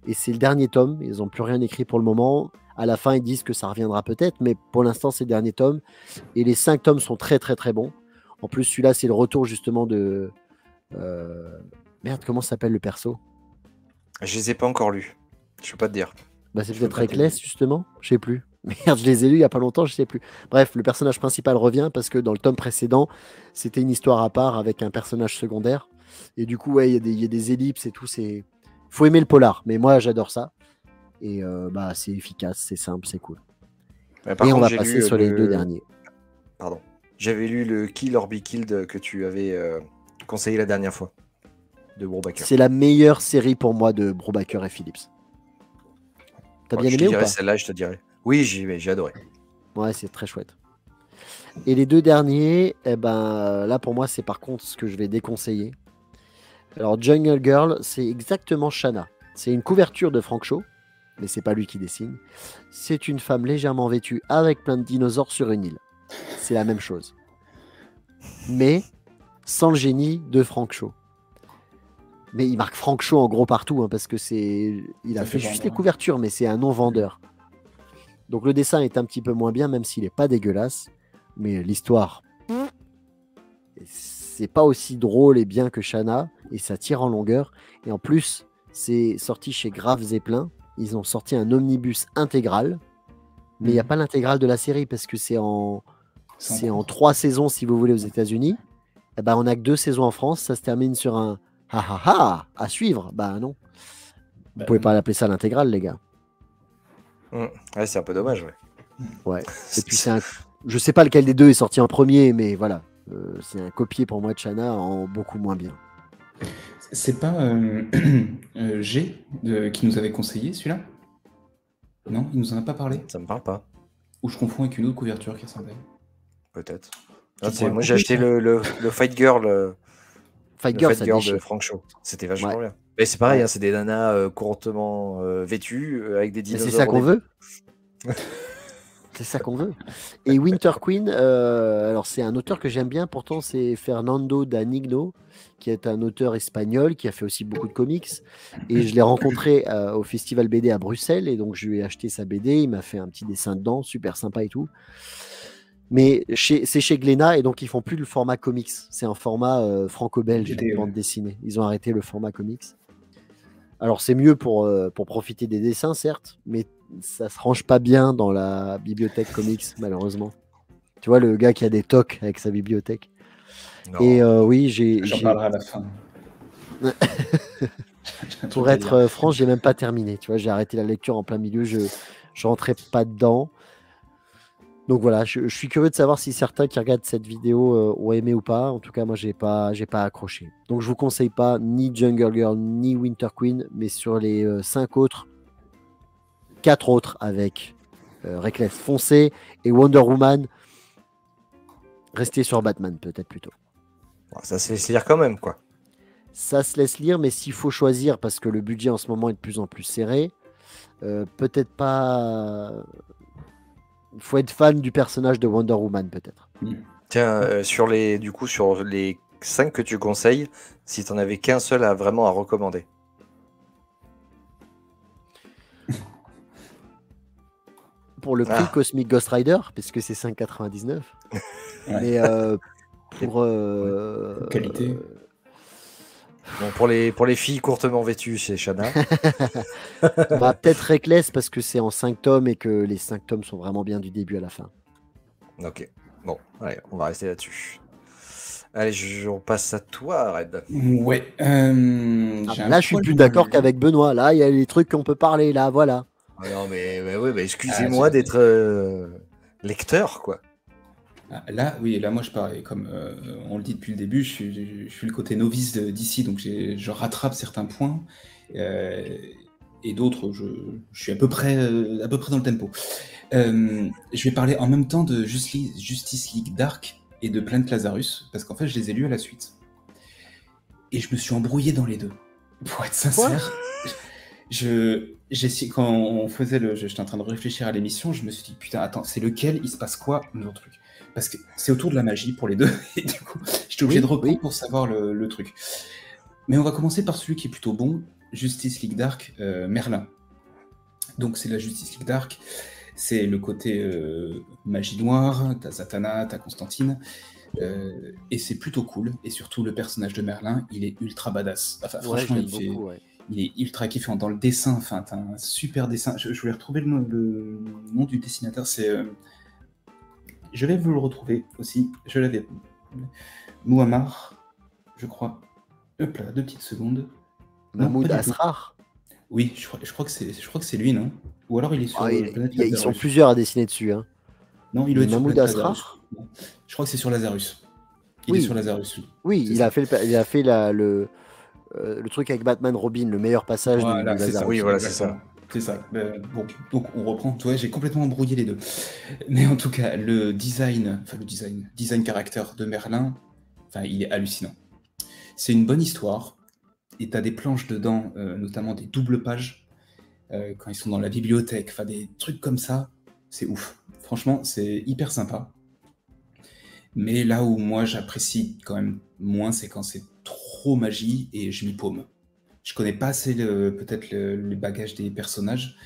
et c'est le dernier tome, ils n'ont plus rien écrit pour le moment. À la fin, ils disent que ça reviendra peut-être, mais pour l'instant, c'est le dernier tome, et les 5 tomes sont très très très bons. En plus, celui-là, c'est le retour justement de... Merde, comment s'appelle le perso? Je les ai pas encore lus. Je peux pas te dire. Bah, c'est Je peux peut-être pas Reckless, t'aider. justement. Je sais plus. Merde, je les ai lus il y a pas longtemps, je sais plus. Bref, le personnage principal revient parce que dans le tome précédent, c'était une histoire à part avec un personnage secondaire. Et du coup, ouais, il y a des ellipses et tout. Faut aimer le polar. Mais moi, j'adore ça. Et bah, c'est efficace, c'est simple, c'est cool. Par Et on contre, va j'ai passer lu sur les 2 derniers. Pardon. J'avais lu le Kill or Be Killed que tu avais conseillé la dernière fois de Brubaker. C'est la meilleure série pour moi de Brubaker et Phillips. T'as bien Je te aimé ou dirai pas? celle-là, je te dirai. Oui, j'ai adoré. Ouais, c'est très chouette. Et les 2 derniers, eh ben, là pour moi, c'est par contre ce que je vais déconseiller. Alors, Jungle Girl, c'est exactement Shanna. C'est une couverture de Frank Shaw, mais c'est pas lui qui dessine. C'est une femme légèrement vêtue avec plein de dinosaures sur une île. C'est la même chose. Mais sans le génie de Frank Shaw. Mais il marque Frank Shaw en gros partout, hein, parce que il a Ça fait fait juste vendre, les hein. couvertures, mais c'est un non vendeur. Donc le dessin est un petit peu moins bien, même s'il n'est pas dégueulasse. Mais l'histoire, c'est pas aussi drôle et bien que Shanna, et ça tire en longueur. Et en plus, c'est sorti chez Grave Zeppelin. Ils ont sorti un omnibus intégral, mais il n'y a pas l'intégrale de la série parce que c'est en 3 saisons, si vous voulez, aux États-Unis. Eh ben, on n'a que 2 saisons en France. Ça se termine sur un ha ha ha à suivre. Bah non, vous pouvez pas l'appeler ça l'intégrale, les gars. Ouais, c'est un peu dommage, ouais. Ouais. Et puis je sais pas lequel des deux est sorti en premier, mais voilà. C'est un copier pour moi de Shanna en beaucoup moins bien. C'est pas G qui nous avait conseillé celui-là? Non, il nous en a pas parlé? Ça me parle pas, Ou je confonds avec une autre couverture qui ressemblait? peut-être. Tu pourras Moi, le j'ai acheté couper, le Fight Girl, Fight Girl, ça de déchire. Frank Shaw. C'était vachement Ouais. bien. Mais c'est pareil, Ouais. hein, c'est des nanas courtement vêtues avec des Mais dinosaures. c'est ça qu'on au veut. C'est ça qu'on veut. Et Winter Queen, alors c'est un auteur que j'aime bien, pourtant c'est Fernando Danigno, qui est un auteur espagnol qui a fait aussi beaucoup de comics. Et je l'ai rencontré au Festival BD à Bruxelles, et donc je lui ai acheté sa BD, il m'a fait un petit dessin dedans, super sympa et tout. Mais c'est chez Glénat, et donc ils font plus le format comics, c'est un format franco-belge, BD, ouais. bande dessinée. Ils ont arrêté le format comics. Alors c'est mieux pour profiter des dessins, certes, mais ça se range pas bien dans la bibliothèque comics, malheureusement. Tu vois, le gars qui a des tocs avec sa bibliothèque. Non. Et oui, J'en parlerai à la fin. Pour être franc, j'ai même pas terminé. Tu vois, j'ai arrêté la lecture en plein milieu, je rentrais pas dedans. Donc voilà, je suis curieux de savoir si certains qui regardent cette vidéo ont aimé ou pas. En tout cas, moi, j'ai pas accroché. Donc je vous conseille pas ni Jungle Girl ni Winter Queen, mais sur les 5 autres, 4 autres avec Reckless foncé et Wonder Woman, restez sur Batman peut-être plutôt. Bon, ça se laisse lire quand même, quoi. Ça se laisse lire, mais s'il faut choisir, parce que le budget en ce moment est de plus en plus serré, peut-être pas. Il faut être fan du personnage de Wonder Woman, peut-être. Tiens, sur les 5 que tu conseilles, si tu n'en avais qu'un seul vraiment à recommander. Pour le prix Cosmic Ghost Rider, puisque c'est 5,99. Ouais. Mais pour qualité. Bon, pour les filles courtement vêtues chez Shanna. Bah, peut-être Reckless parce que c'est en 5 tomes et que les 5 tomes sont vraiment bien du début à la fin. Ok. Bon, allez, on va rester là-dessus. Allez, on passe à toi, Red. Ouais. Là, je suis plus d'accord qu'avec Benoît. Là, il y a les trucs qu'on peut parler. Là, voilà. Ah non, mais excusez-moi d'être lecteur, quoi. Là, oui, là, moi, je parie, comme on le dit depuis le début, je suis le côté novice d'ici, donc je rattrape certains points. et d'autres, je suis à peu près dans le tempo. Je vais parler en même temps de Justice League Dark et de Planet Lazarus, parce qu'en fait, je les ai lus à la suite. Et je me suis embrouillé dans les deux. Pour être sincère, quand on faisait j'étais en train de réfléchir à l'émission, je me suis dit, putain, attends, c'est lequel, il se passe quoi, le truc? Parce que c'est autour de la magie pour les deux, et du coup, j'étais obligé de reprendre pour savoir le truc. Mais on va commencer par celui qui est plutôt bon, Justice League Dark, Merlin. Donc c'est la Justice League Dark, c'est le côté magie noire, t'as Zatanna, t'as Constantine, et c'est plutôt cool. Et surtout, le personnage de Merlin, il est ultra badass. Enfin, franchement, il est ultra kiffant dans le dessin. Enfin, t'as un super dessin. Je voulais retrouver le nom du dessinateur. Je vais vous le retrouver aussi. Je l'avais. Muammar, je crois. Hop là, 2 petites secondes. Mahmoud Asrar. Oui, je crois que c'est lui, non? Ou alors il est sur ils sont plusieurs à dessiner dessus. Hein. Non, il doit être sur Mahmoud Asrar. Je crois que c'est sur Lazarus. Il est sur Lazarus. Oui, il a fait le truc avec Batman Robin, le meilleur passage de Lazarus. Oui, voilà, c'est ça. C'est ça. Donc on reprend. Toi, j'ai complètement embrouillé les deux. Mais en tout cas, le design caractère de Merlin, il est hallucinant. C'est une bonne histoire. Et tu as des planches dedans, notamment des doubles pages, quand ils sont dans la bibliothèque, des trucs comme ça, c'est ouf. Franchement, c'est hyper sympa. Mais là où moi j'apprécie quand même moins, c'est quand c'est trop magie et je m'y paume. Je connais pas assez peut-être le bagage des personnages,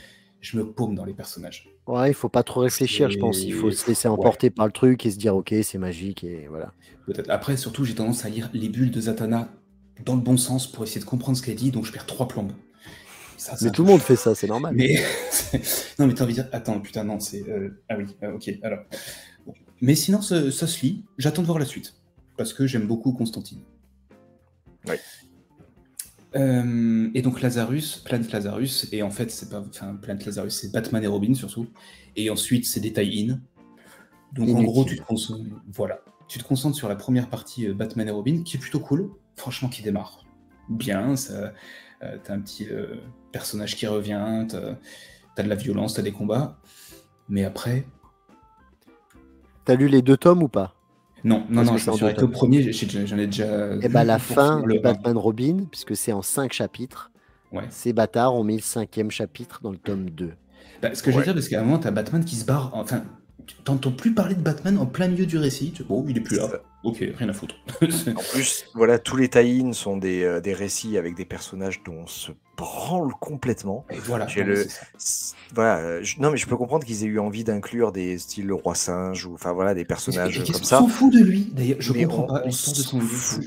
je me paume dans les personnages. Ouais, il faut pas trop réfléchir, je pense. Il faut se laisser emporter par le truc et se dire ok, c'est magique et voilà. Peut-être. Après, surtout, j'ai tendance à lire les bulles de Zatanna dans le bon sens pour essayer de comprendre ce qu'elle dit, donc je perds 3 plombes. Mais tout le monde fait ça, c'est normal. Mais non, mais t'as envie de dire, attends, putain, non, c'est ah oui, ok, alors. Bon. Mais sinon, ça se lit. J'attends de voir la suite parce que j'aime beaucoup Constantine. Oui. Et donc Planet Lazarus, et en fait, Planet Lazarus, c'est Batman et Robin surtout. Et ensuite, c'est des tie-in. Donc en gros, tu te concentres sur la première partie Batman et Robin, qui est plutôt cool, franchement, qui démarre bien. T'as un petit personnage qui revient, t'as de la violence, t'as des combats. Mais après... T'as lu les 2 tomes ou pas? Non, je me suis arrêté au premier, j'en ai déjà... Et la fin de Batman Robin, puisque c'est en 5 chapitres, ces bâtards ont mis le 5e chapitre dans le tome 2. Ce que je veux dire, parce qu'à un moment, t'as Batman qui se barre... Enfin, t'entends plus parler de Batman en plein milieu du récit. Bon, il est plus là. Ok, rien à foutre. En plus, voilà, tous les tie-ins sont des récits avec des personnages dont on se branle complètement. Et voilà. Non, mais je peux comprendre qu'ils aient eu envie d'inclure des styles le roi singe ou des personnages comme ça. On s'en fout de lui. D'ailleurs, je comprends pas l'histoire de son livre.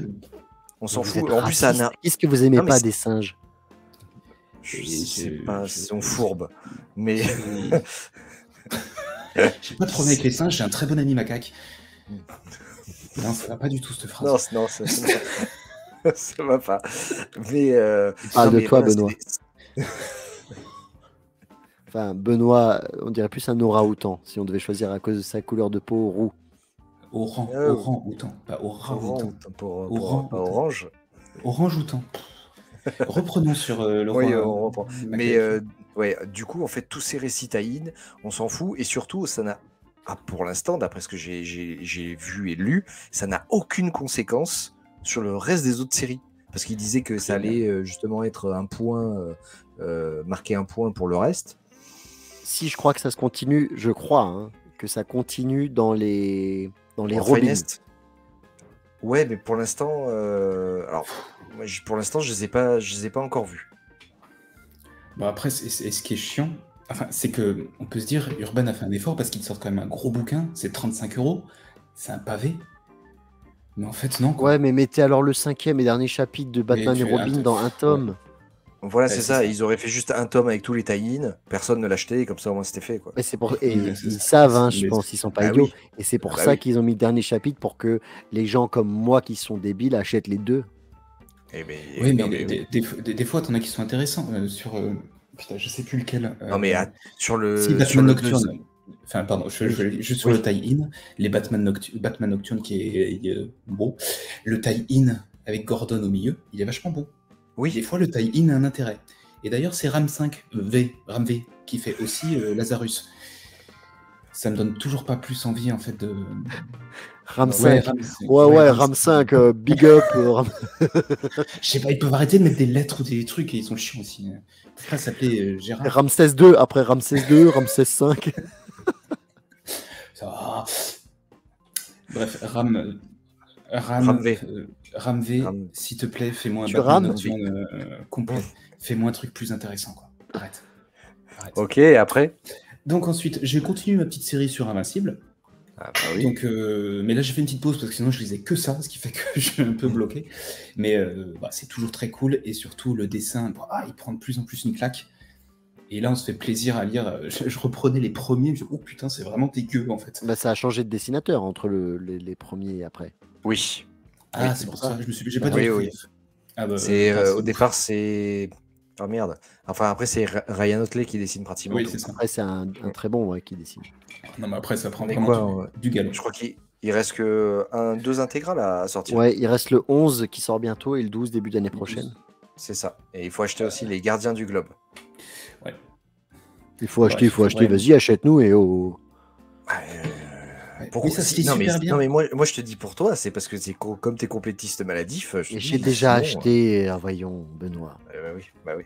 On s'en fout. En plus, ça n'a. Qu'est-ce que vous aimez pas des singes? Je sais pas, ils sont fourbes. Mais. J'ai pas de problème avec les singes, j'ai un très bon ami macaque. Non, ça va pas du tout cette phrase. Non, ça va pas. Mais. Parle de toi, Benoît. Enfin, Benoît, on dirait plus un orang-outan si on devait choisir à cause de sa couleur de peau roux. Orang-outan, pas orang-outan. Pas orange. Orange-outan. Reprenons sur le roi. Oui, on reprend. Mais du coup, en fait, tous ces récits tie-in, on s'en fout. Et surtout, ça n'a, pour l'instant, d'après ce que j'ai vu et lu, ça n'a aucune conséquence sur le reste des autres séries. Parce qu'il disait que ça allait justement être un point, marquer un point pour le reste. Si je crois que ça se continue, que ça continue dans les Robins. Ouais, mais pour l'instant, pour l'instant, je les ai pas encore vus. Bon, après, ce qui est chiant, c'est que on peut se dire, Urban a fait un effort parce qu'il sort quand même un gros bouquin, c'est 35 €, c'est un pavé. Mais en fait, non. Quoi. Ouais, mais mettez alors le 5e et dernier chapitre de Batman et Robin dans un tome. Ouais. Voilà, c'est ça. Ils auraient fait juste un tome avec tous les tie-in, personne ne l'achetait, et comme ça au moins c'était fait. Quoi. Ils savent, je pense, ils sont pas idiots. Oui. Et c'est pour ça qu'ils ont mis le dernier chapitre, pour que les gens comme moi qui sont débiles achètent les deux. Des fois, t'en as qui sont intéressants. Putain, je sais plus lequel. Non, mais sur le. Si, Batman Nocturne. Enfin, pardon, juste sur le tie-in, les Batman Nocturne qui est bon. Le tie-in avec Gordon au milieu, il est vachement bon. Oui. Des fois, le tie-in a un intérêt. Et d'ailleurs, c'est Ram 5, Ram V, qui fait aussi Lazarus. Ça me donne toujours pas plus envie, en fait, de... Ram Ouais, 5. Ram 5. Ouais, Ram Ram 5. 5, big up. Je sais pas, ils peuvent arrêter de mettre des lettres ou des trucs, et ils sont chiants aussi. Ils peuvent pas s'appeler Gérard. Ramsès 2, après Ramsès 2, Ramsès 5. Ça va. Bref, Ram V. Ram V, Ram- s'il te plaît, fais-moi un Tu Batman rames Nocturne complet. Fais-moi un truc plus intéressant, quoi. Arrête. Ok, et après? Donc ensuite, j'ai continué ma petite série sur Invincible. Ah bah oui. Donc, mais là, j'ai fait une petite pause parce que sinon, je lisais que ça, ce qui fait que je suis un peu bloqué. Mais c'est toujours très cool et surtout, le dessin, il prend de plus en plus une claque. Et là, on se fait plaisir à lire. Je reprenais les premiers, je me dis, oh putain, c'est vraiment dégueu en fait. Bah, ça a changé de dessinateur entre les premiers et après. Oui. Ah, Oui, c'est pour ça. J'ai pas Oui, dit. oui. Ah bah, Au départ, c'est. Oh merde. Enfin, après, c'est Ryan Otley qui dessine pratiquement Oui, tout. c'est ça. Après, c'est un très bon qui dessine. Non, mais après, ça prend Mais vraiment quoi, du galop. Je crois qu'il reste que 2 intégrales à sortir. Ouais, il reste le 11 qui sort bientôt et le 12 début d'année prochaine. C'est ça. Et il faut acheter aussi les Gardiens du Globe. Ouais. Il faut acheter, vas-y, achète-nous et oh. Oui, ça c'était non, super bien. Non, mais moi, je te dis pour toi, c'est parce que comme t'es complétiste maladif. Et j'ai déjà acheté, voyons, Benoît. Bah oui.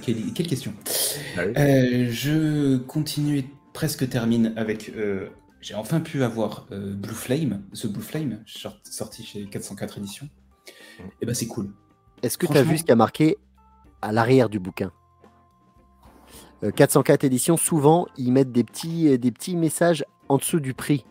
Quelle question. Bah oui. Je continue et presque termine avec. J'ai enfin pu avoir Blue Flame, The Blue Flame, sorti chez 404 éditions. Et bah c'est cool. Est-ce que tu as vu ce qui a marqué à l'arrière du bouquin? 404 éditions, souvent, ils mettent des petits messages en dessous du prix.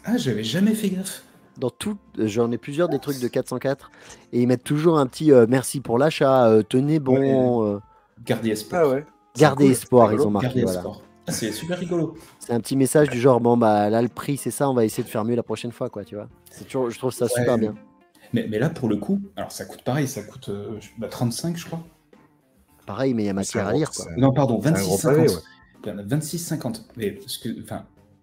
Ah, j'avais jamais fait gaffe. Dans tout, j'en ai plusieurs des trucs de 404 et ils mettent toujours un petit merci pour l'achat, tenez bon. Gardez espoir. Ah ouais. Gardez espoir, ils ont marqué. Gardez voilà. espoir. Ah, c'est super rigolo. C'est un petit message du genre bon bah là le prix c'est ça, on va essayer de faire mieux la prochaine fois quoi, tu vois. C'est toujours, je trouve ça super bien. Mais là pour le coup, alors ça coûte pareil, ça coûte 35 je crois. Pareil, mais il y a matière à lire quoi. Non pardon, 26,50. Ouais. 26,50. Mais parce que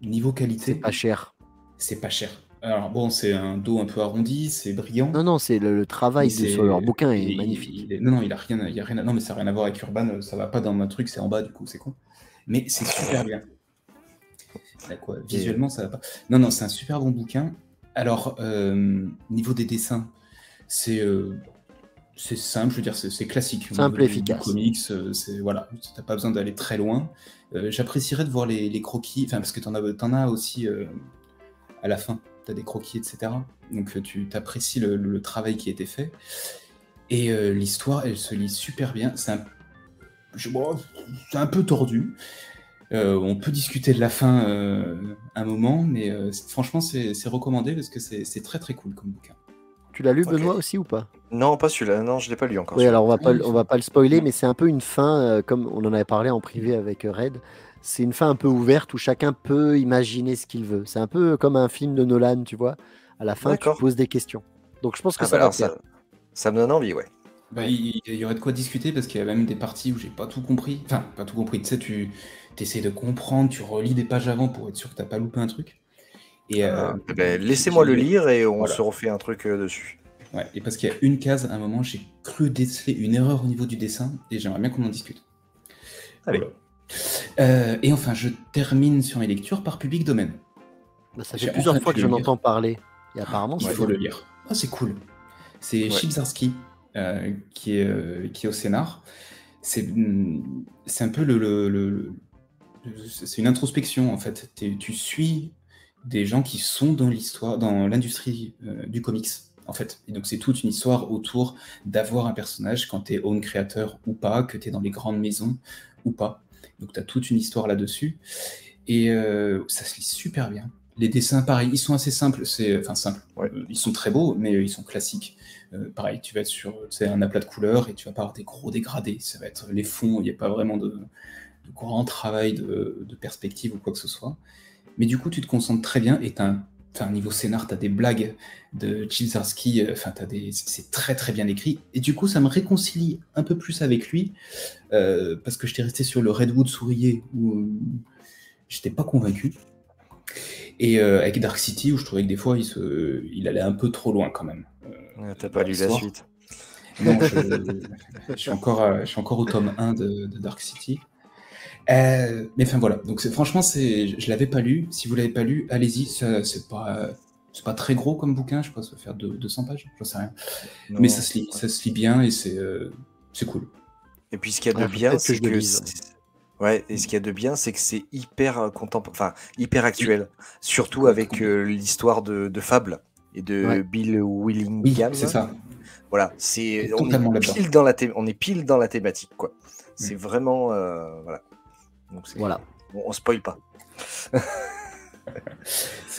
niveau qualité, c'est pas cher. C'est pas cher. Alors bon, c'est un dos un peu arrondi, c'est brillant. Non, c'est le travail sur leur bouquin est magnifique. Non, il a rien. Non, mais ça n'a rien à voir avec Urban. Ça va pas dans ma truc, c'est en bas du coup, c'est con. Mais c'est super bien. Quoi, visuellement, ça va pas. Non, c'est un super bon bouquin. Alors, niveau des dessins, c'est simple, je veux dire, c'est classique. Simple et efficace. Comics, voilà, t'as pas besoin d'aller très loin. J'apprécierais de voir les croquis, parce que t'en as aussi à la fin. T'as des croquis, etc. Donc tu apprécies le travail qui a été fait. Et l'histoire, elle se lit super bien. C'est un peu tordu. On peut discuter de la fin un moment, mais franchement, c'est recommandé parce que c'est très très cool comme bouquin. Tu l'as lu, Benoît, aussi ou pas? Non, pas celui-là. Non, je l'ai pas lu encore. Oui, alors on va pas le spoiler, mais c'est un peu une fin, comme on en avait parlé en privé avec Red. C'est une fin un peu ouverte où chacun peut imaginer ce qu'il veut. C'est un peu comme un film de Nolan, tu vois. À la fin, tu poses des questions. Donc je pense que ça va plaire. Ça me donne envie, ouais. Il y aurait de quoi discuter parce qu'il y a même des parties où j'ai pas tout compris. Enfin, pas tout compris. Tu sais, tu essaies de comprendre, tu relis des pages avant pour être sûr que t'as pas loupé un truc. Et laissez-moi le lire et on se refait un truc dessus. Ouais, et parce qu'il y a une case, à un moment, j'ai cru déceler une erreur au niveau du dessin et j'aimerais bien qu'on en discute. Allez. Voilà. Et enfin, je termine sur mes lectures par Public Domaine. Ça fait plusieurs fois que j'en entends parler. Et apparemment, il faut le lire. Ah, c'est cool. C'est Chip Zdarsky qui est au scénar. C'est un peu c'est une introspection en fait. Tu suis des gens qui sont dans l'histoire, dans l'industrie du comics en fait. Et donc c'est toute une histoire autour d'avoir un personnage quand tu es own créateur ou pas, que tu es dans les grandes maisons ou pas. Donc tu as toute une histoire là-dessus. Et ça se lit super bien. Les dessins, pareil, ils sont assez simples. Simples. Ouais. Ils sont très beaux, mais ils sont classiques. Pareil, tu vas être sur un aplat de couleurs et tu vas pas avoir des gros dégradés. Ça va être les fonds, il n'y a pas vraiment de grand travail de perspective ou quoi que ce soit. Mais du coup, tu te concentres très bien et niveau scénar, tu as des blagues de Chip Zdarsky, c'est très très bien écrit. Et du coup, ça me réconcilie un peu plus avec lui parce que j'étais resté sur le Redwood sourier où j'étais pas convaincu. Et avec Dark City, où je trouvais que des fois, il allait un peu trop loin quand même. T'as pas lu la suite. Non, je suis encore au tome 1 de Dark City. Mais enfin voilà, donc franchement, je l'avais pas lu. Si vous l'avez pas lu, allez-y. C'est pas très gros comme bouquin, je pense, ça va faire 200 pages, j'en sais rien. Non. Mais ça se lit bien et c'est cool. Et puis ce qu'il y a de Ah, bien, peut-être que c'est je le que lise. ouais, et ce qu'il y a de bien, c'est que c'est hyper enfin hyper actuel, surtout Ouais, avec complètement. l'histoire de Fable et de Ouais. Bill Oui, Willingham. c'est ça. Voilà, C'est on totalement est là-dedans. on est pile dans la thématique, quoi. C'est vraiment voilà. Donc Voilà. bon, on spoil pas.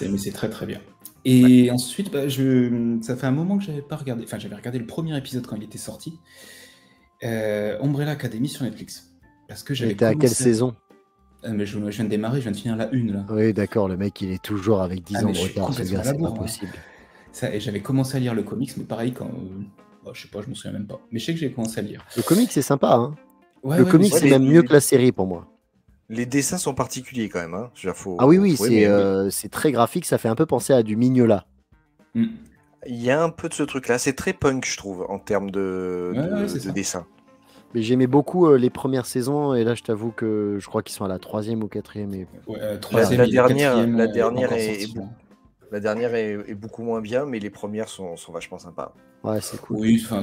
Mais c'est très très bien. Et ensuite, ça fait un moment que j'avais pas regardé. Enfin, j'avais regardé le premier épisode quand il était sorti. Umbrella Academy sur Netflix. Parce que Et j'avais t'es à quelle commencé. saison? Mais je viens de démarrer, je viens de finir la 1 là. Oui, d'accord, le mec, il est toujours avec 10 Ah, ans mais de je suis retard, ce complètement gars, à la c'est pas bourre, hein. possible. Ça, et j'avais commencé à lire le comics, mais pareil, quand. Je sais pas, je m'en souviens même pas. Mais je sais que j'ai commencé à lire. Le comic, c'est sympa, hein. Ouais, Le ouais, comic, mais c'est même mieux que la série pour moi. Les dessins sont particuliers quand même, hein. Ah oui, faut aimer, c'est très graphique, ça fait un peu penser à du Mignola. Mm. Il y a un peu de ce truc-là. C'est très punk, je trouve, en termes Ouais, c'est ça. dessin. Mais j'aimais beaucoup les premières saisons, et là, je t'avoue que je crois qu'ils sont à la 3e ou 4e. Et... Ouais, troisième La et dernière, quatrième, la pas dernière encore est, sorti, là. la dernière est beaucoup moins bien, mais les premières sont vachement sympas. Ouais, c'est cool. Oui, enfin,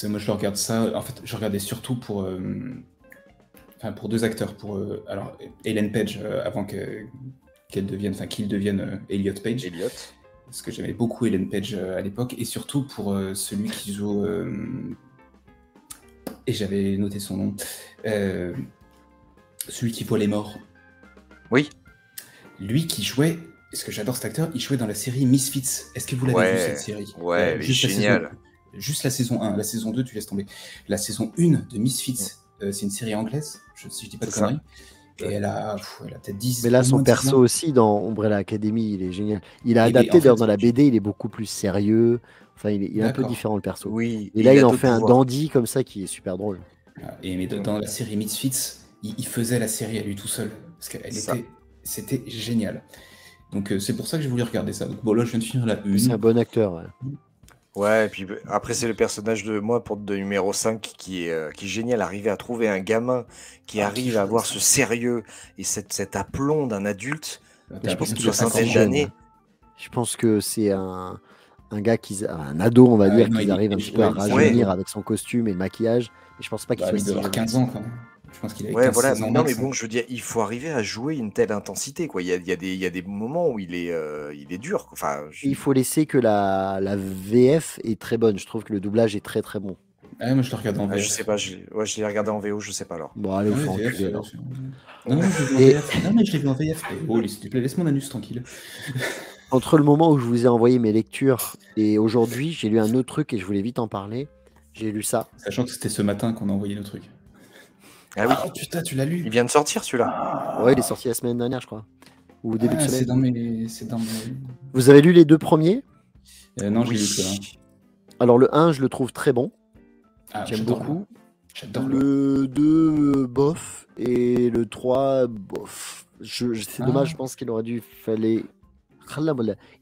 moi je regarde ça. En fait, je regardais surtout pour deux acteurs. Alors, Ellen Page, avant qu'il devienne Elliot Page. Elliot. Parce que j'aimais beaucoup Ellen Page à l'époque. Et surtout pour celui qui joue. Et j'avais noté son nom. Celui qui voit les morts. Oui. Lui qui jouait. Parce que j'adore cet acteur, il jouait dans la série Misfits. Est-ce que vous l'avez vu cette série? Ouais, elle est juste géniale. Juste la saison 1. La saison 2, tu laisses tomber. La saison 1 de Misfits, c'est une série anglaise, si je dis pas de C'est ça. conneries. Et elle a peut-être 10 Mais là, au son moins 10 perso ans. aussi dans Umbrella Academy, il est génial. Il a Et adapté en fait, d'ailleurs dans la BD, il est beaucoup plus sérieux. Enfin, il est un peu D'accord. différent le perso. Oui. Et là, il a en d'autres fait un pouvoirs. dandy comme ça qui est super drôle. Mais dans la série Misfits, il faisait la série à lui tout seul. Parce qu'elle Ça. c'était génial. Donc c'est pour ça que je voulais regarder ça. Donc bon, là, je viens de finir la C'est un 1. bon acteur. Ouais. Ouais, et puis après, c'est le personnage de numéro 5 qui est génial. Arriver à trouver un gamin qui arrive à avoir ce sérieux et cet aplomb d'un adulte Je pense d'une qu'il est pas si soixantaine jeune. d'années. Je pense que c'est un gars un ado, on va dire, non, qui il arrive est- un petit peu à ouais, rajeunir ouais. avec son costume et le maquillage. Et je pense pas qu'il soit Il si doit avoir jeune. 15 ans quand même. Je pense qu'il avait Ouais, 15, voilà. 16 ans Non, max, mais bon, je veux dire, il faut arriver à jouer une telle intensité, quoi. Il y a des moments où il est dur, quoi. Enfin, Il faut laisser que la VF est très bonne. Je trouve que le doublage est très très bon. Ah, moi je le regarde en VF. je sais pas, je l'ai regardé en VO, je sais pas alors. Bon, allez, vous Ouais, faire VF, enculer alors. Non, je l'ai vu en Et- VF. Non, mais je l'ai vu en VF. Oh, s'il te plaît, laisse mon anus tranquille. Entre le moment où je vous ai envoyé mes lectures et aujourd'hui, j'ai lu un autre truc et je voulais vite en parler. J'ai lu ça. Sachant que c'était ce matin qu'on a envoyé nos trucs. Ah oui, Oh putain, tu l'as lu? il vient de sortir celui-là. Ouais, il est sorti la semaine dernière, je crois. Ou début de C'est semaine. dans mes. Vous avez lu les deux premiers? Non, j'ai Oui. lu que l'un. Alors, le 1, je le trouve très bon. Ah, J'aime j'adore beaucoup. J'adore le. Le 2, bof. Et le 3, bof. C'est dommage, je pense qu'il aurait dû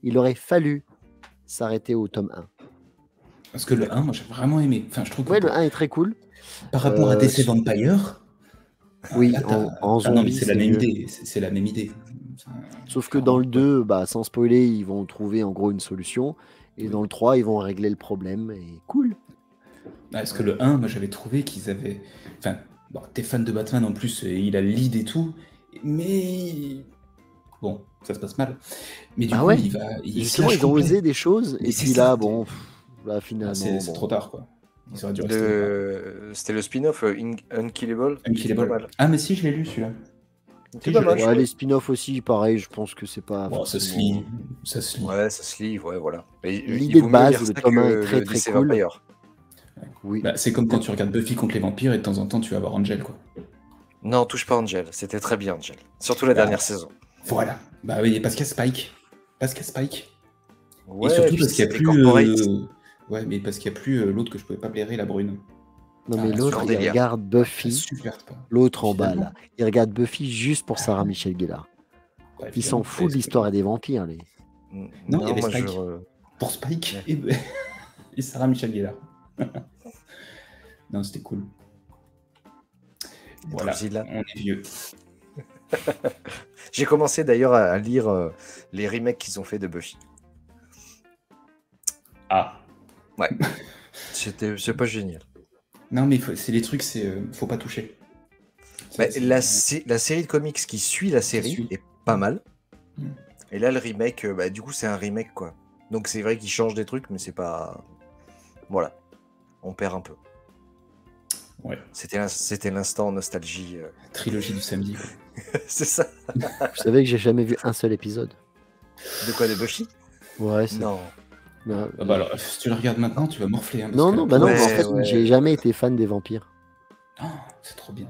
il aurait fallu s'arrêter au tome 1. Parce que le 1, moi j'ai vraiment aimé. Enfin, je trouve que Ouais, le 1 est très cool. par rapport à DC sur- Vampire. Oui, là, en non, mais zombie, c'est la c'est même mieux. idée. C'est la même idée. Enfin, Sauf que dans le 2, sans spoiler, ils vont trouver en gros une solution. Et Oui. dans le 3, ils vont régler le problème. Et cool. Parce que le 1, moi j'avais trouvé qu'ils avaient. Enfin, bon, t'es fan de Batman en plus, il a le lead et tout. Mais. Bon, ça se passe mal. Mais du Ah coup, ouais. il Justement, slash ils ont complet. osé des choses. Mais Et c'est puis ça, là, bon, là finalement. C'est bon. trop tard, quoi. Ils auraient dû rester. C'était le spin-off Unkillable. Unkillable. C'est pas mal. Ah, mais si, je l'ai lu celui-là. C'est pas mal. Ouais, les spin-offs aussi, pareil, je pense que c'est pas. Bon, ça se forcément- lit. Ça se lit. Ouais, ça se lit, ouais, voilà. Mais L'idée il de vaut mieux base, lire le ça tome 1 que est très, le très DC cool. Vampire. Oui. C'est comme quand tu regardes Buffy contre les vampires et de temps en temps tu vas voir Angel, quoi. Non, touche pas Angel. C'était très bien, Angel. Surtout la dernière saison. Voilà. Bah oui, et parce qu'il y a Spike. Parce qu'il y a Spike. Ouais, et surtout puis parce qu'il n'y a c'était plus. corporate. Ouais, mais parce qu'il n'y a plus l'autre que je pouvais pas blairer, la brune. Non, mais Ah, l'autre, il délire. regarde Je Buffy. supporte pas. L'autre en bas, Finalement. là. Il regarde Buffy juste pour Sarah Michelle Gellar. Ouais, Il s'en finalement, fout de l'histoire et des vampires. Les... Non, il y avait moi, Spike. je... Pour Spike. Ouais. Et Sarah Michel Gellar. Non, c'était cool. Voilà, Drusilla. on est vieux. J'ai commencé d'ailleurs à lire les remakes qu'ils ont fait de Buffy. Ah. Ouais. C'est pas génial. Non, mais c'est les trucs, faut pas toucher. Bah, la série de comics qui suit la série suit. est pas mal. Mm. Et là, le remake, du coup, c'est un remake, quoi. Donc c'est vrai qu'il change des trucs, mais c'est pas... Voilà. On perd un peu. Ouais. C'était l'instant nostalgie. Trilogie du samedi. C'est ça. Vous savez que j'ai jamais vu un seul épisode. De quoi, de Buffy? Ouais, c'est... Non. Non, Ah bah alors, si tu le regardes maintenant, tu vas morfler. Hein, parce non, que non, là, bah non, Ouais, en fait, ouais. j'ai jamais été fan des vampires. oh, c'est trop bien.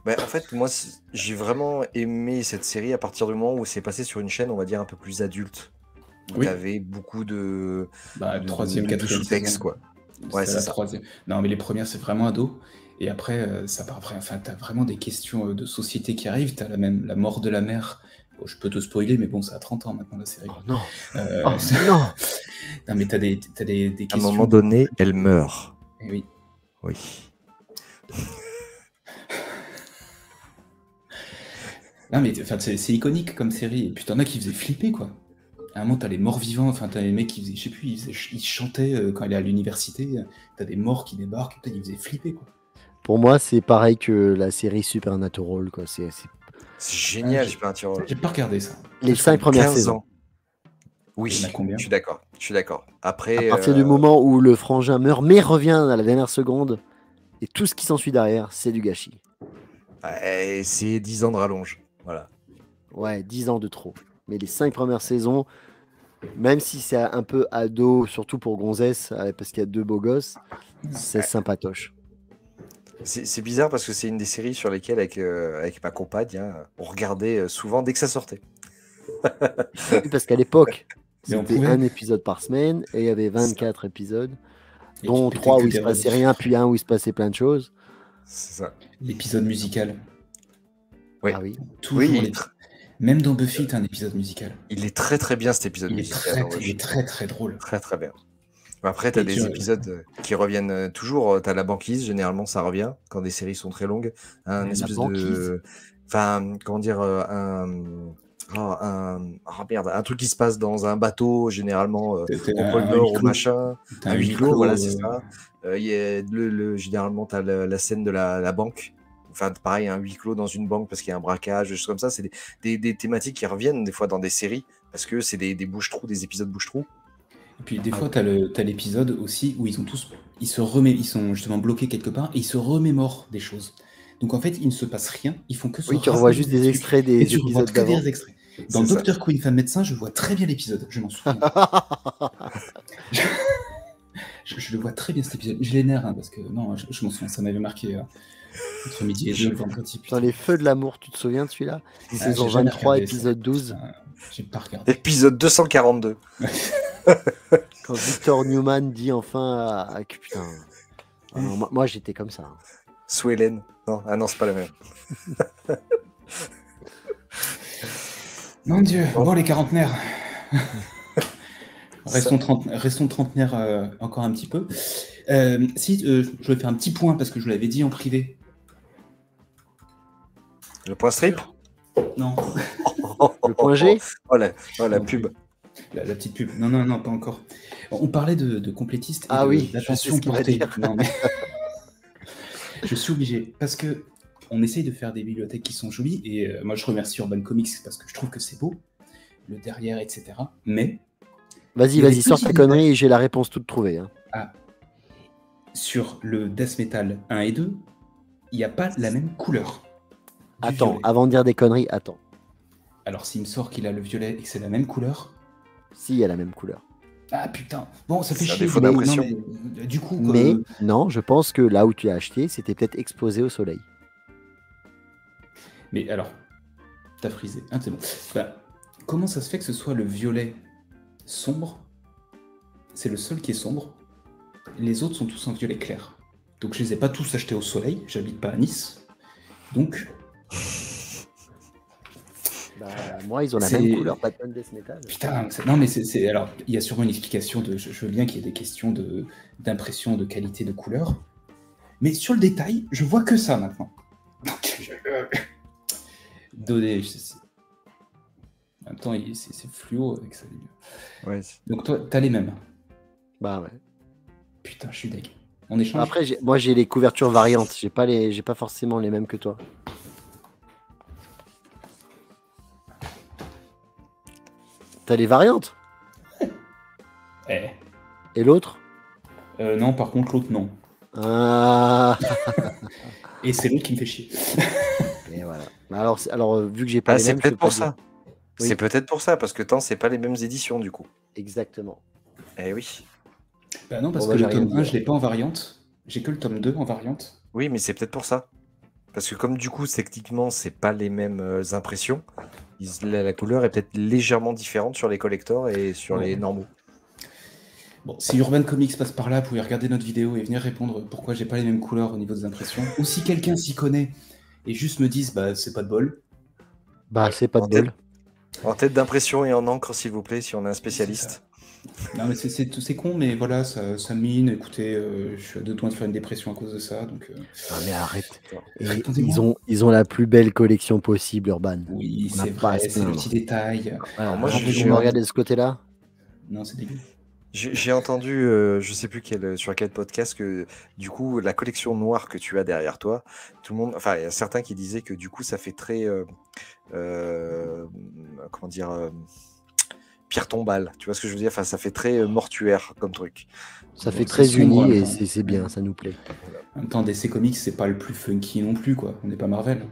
Bah, en fait, moi, j'ai vraiment aimé cette série à partir du moment où c'est passé sur une chaîne, on va dire, un peu plus adulte. Où Oui. t'avais beaucoup de Bah, troisième, de quatrième sous-texte, saison. quoi. Ouais, C'est c'est la ça. troisième. Non, mais les premières, c'est vraiment ado. Et après, ça part après. Enfin, t'as vraiment des questions de société qui arrivent. T'as la mort de la mère. Bon, je peux te spoiler, mais bon, ça a 30 ans maintenant, la série. Oh non, Euh, oh non. Non, mais t'as des À un questions. moment donné, elle meurt. Eh oui. Oui. Non, mais enfin, c'est iconique comme série. Et puis t'en as qui faisaient flipper, quoi. À un moment, t'as les morts vivants. Enfin, t'as les mecs qui faisaient, je sais plus, ils chantaient quand il est à l'université. T'as des morts qui débarquent. Putain, ils faisaient flipper, quoi. Pour moi, c'est pareil que la série Supernatural, quoi. C'est C'est génial, j'ai- Supernatural. J'ai pas regardé ça. les 5 premières 15 saisons. ans. Oui, Il y en a combien? je suis d'accord. Je suis d'accord. À Après, partir du moment où le frangin meurt, mais revient à la dernière seconde, et tout ce qui s'ensuit derrière, c'est du gâchis. c'est 10 ans de rallonge. Voilà. Ouais, 10 ans de trop. Mais les 5 premières saisons, même si c'est un peu ado, surtout pour Gonzès, parce qu'il y a 2 beaux gosses, c'est sympatoche. C'est bizarre parce que c'est une des séries sur lesquelles, avec ma compagne, hein, on regardait souvent dès que ça sortait. Oui, parce qu'à l'époque, Mais on c'était pouvait. un épisode par semaine, et il y avait 24 épisodes, Et dont tu pétais 3 que où il des se passait rediffs. rien, puis un où il se passait plein de choses. C'est ça. L'épisode musical. Ah oui. Toujours Oui, Même dans Buffy, t'as un épisode musical. il est très très bien cet épisode Il est musical. très drôle. Très très bien. Après, t'as Et des épisodes qui reviennent toujours. T'as la banquise, généralement ça revient quand des séries sont très longues. Un La espèce banquise. de. Enfin, comment dire, merde, un truc qui se passe dans un bateau, généralement au pôle un Nord huis ou clos. machin. T'as Un huis clos, voilà, c'est ça. Généralement, t'as la scène de la banque. Enfin, pareil, un huis clos dans une banque parce qu'il y a un braquage, des choses comme ça. C'est des thématiques qui reviennent des fois dans des séries parce que c'est des bouche-trous, des épisodes bouche-trous. Et puis des fois, t'as l'épisode aussi où ils sont justement bloqués quelque part et ils se remémorent des choses. Donc en fait, il ne se passe rien, ils font que se Oui, tu revois rappeler juste des des trucs. extraits Et des tu revois épisodes que d'avant. des extraits. Dans C'est ça. Dr. Queen, femme médecin, je vois très bien l'épisode, je m'en souviens. je le vois très bien cet épisode. Je l'énerve parce que non, je m'en souviens, ça m'avait marqué entre midi et deux le vendredi. Dans Les Feux de l'amour, tu te souviens de celui-là? Ah, Saison j'ai jamais 23, regardé ça. épisode 12. Putain, j'ai pas regardé. Épisode 242. Quand Victor Newman dit enfin putain. Alors, moi j'étais comme ça. Sous Hélène. Non, ah non, c'est pas la même. Mon Dieu, bon les quarantenaires. Restons trentenaires encore un petit peu. Je vais faire un petit point parce que je vous l'avais dit en privé. Le point strip. Non, Le point G. Oh la Non pub. la petite pub. Non, pas encore. On parlait de complétistes et Ah oui, d'attention je sais ce qu'il va portée. dire. Non, mais... je suis obligé parce que on essaye de faire des bibliothèques qui sont jolies et moi je remercie Urban Comics parce que je trouve que c'est beau, le derrière, etc. Mais il y a Vas-y, des sors ta petits connerie et j'ai la réponse toute trouvée. Hein. sur le Death Metal 1 et 2, il n'y a pas la même couleur. du Attends, violet. avant de dire des conneries, attends. Alors s'il me sort qu'il a le violet et que c'est la même couleur, Si, il y a la même couleur. ah putain, bon ça fait C'est un chier. défaut mais- d'impression. non, mais, du coup, quoi, Mais non, je pense que là où tu as acheté, c'était peut-être exposé au soleil. mais alors, t'as frisé. Ah, c'est bon. Bah, comment ça se fait que ce soit le violet sombre? C'est le seul qui est sombre. Les autres sont tous en violet clair. Donc je les ai pas tous achetés au soleil. J'habite pas à Nice. Donc Bah, moi, ils ont la C'est- même couleur, Batman Death Metal. Putain, non mais alors il y a sûrement une explication je veux bien qu'il y ait des questions d'impression, de qualité, de couleur, mais sur le détail, je vois que ça maintenant. Donné, en même temps, c'est fluo avec ça. Ouais. Donc toi, t'as les mêmes. Bah ouais. Putain, je suis deg. On échange. Après, moi, j'ai les couvertures variantes. J'ai pas forcément les mêmes que toi. T'as les variantes? Eh. Et l'autre? Non, par contre, l'autre, non. Ah. Et c'est l'autre qui me fait chier. Et voilà. Alors, vu que j'ai pas Ah, les c'est mêmes, je peut-être peux pas pour dire. ça. Oui. C'est peut-être pour ça, parce que tant c'est pas les mêmes éditions du coup. Exactement. Eh oui. Bah non, parce Bon, que bah, le j'ai rien tome 1, dit. je l'ai pas en variante. J'ai que le tome 2 en variante. Oui, mais c'est peut-être pour ça. Parce que comme du coup, techniquement, c'est pas les mêmes impressions, la couleur est peut-être légèrement différente sur les collectors et sur les normaux. Bon, si Urban Comics passe par là, vous pouvez regarder notre vidéo et venir répondre pourquoi j'ai pas les mêmes couleurs au niveau des impressions. Ou si quelqu'un s'y connaît et juste me dise, bah c'est pas de bol. Bah, c'est pas de En tête. bol. En tête d'impression et en encre, s'il vous plaît, si on a un spécialiste. Non, mais c'est con, mais voilà, ça mine. Écoutez, je suis à deux doigts de faire une dépression à cause de ça. Donc, Ah, mais arrête. Et répondez-moi. ils ont la plus belle collection possible, Urban. Oui, On n'a c'est pas à vrai, se c'est le plaindre. petit détail. Voilà. moi, Alors, j'ai- on va regarder de ce côté-là. Non, c'est dégueu. J'ai entendu, je sais plus sur quel podcast, que du coup, la collection noire que tu as derrière toi, tout le monde, enfin, il y a certains qui disaient que du coup, ça fait très, comment dire, pierre tombale. Tu vois ce que je veux dire? Enfin, ça fait très mortuaire comme truc. Ça Bon, fait c'est très sombre, uni en même et temps. c'est bien, ça nous plaît. En même temps, DC Comics, c'est pas le plus funky non plus, quoi. On n'est pas Marvel.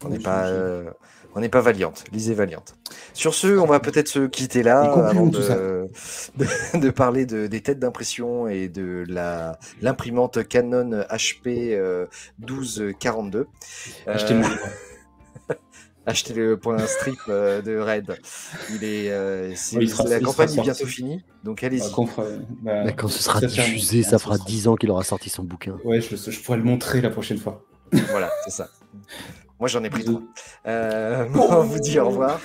On n'est pas Valiante. Lisez Valiante. Sur ce, on va peut-être se quitter là Et concluons avant tout ça. de parler des têtes d'impression et de l'imprimante Canon HP 1242. Achetez mon livre. Achetez le point strip de Red. La campagne est bientôt finie, donc allez-y. Mais quand ce sera ça diffusé, ça fera 10 ans qu'il aura sorti son bouquin. Ouais, je pourrais le montrer la prochaine fois. Voilà, c'est ça. Moi, j'en ai pris Bisous. 3. On vous dit au revoir.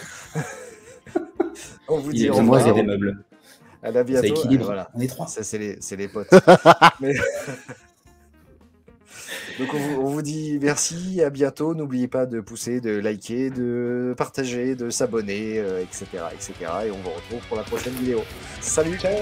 On vous Il dit est au besoin de revoir. raser des meubles. À Ça bientôt. équilibre. Voilà. On est 3. Ça, c'est les potes. Mais... Donc, on vous dit merci, à bientôt. N'oubliez pas de pousser, de liker, de partager, de s'abonner, etc., etc. Et on vous retrouve pour la prochaine vidéo. Salut! Ciao.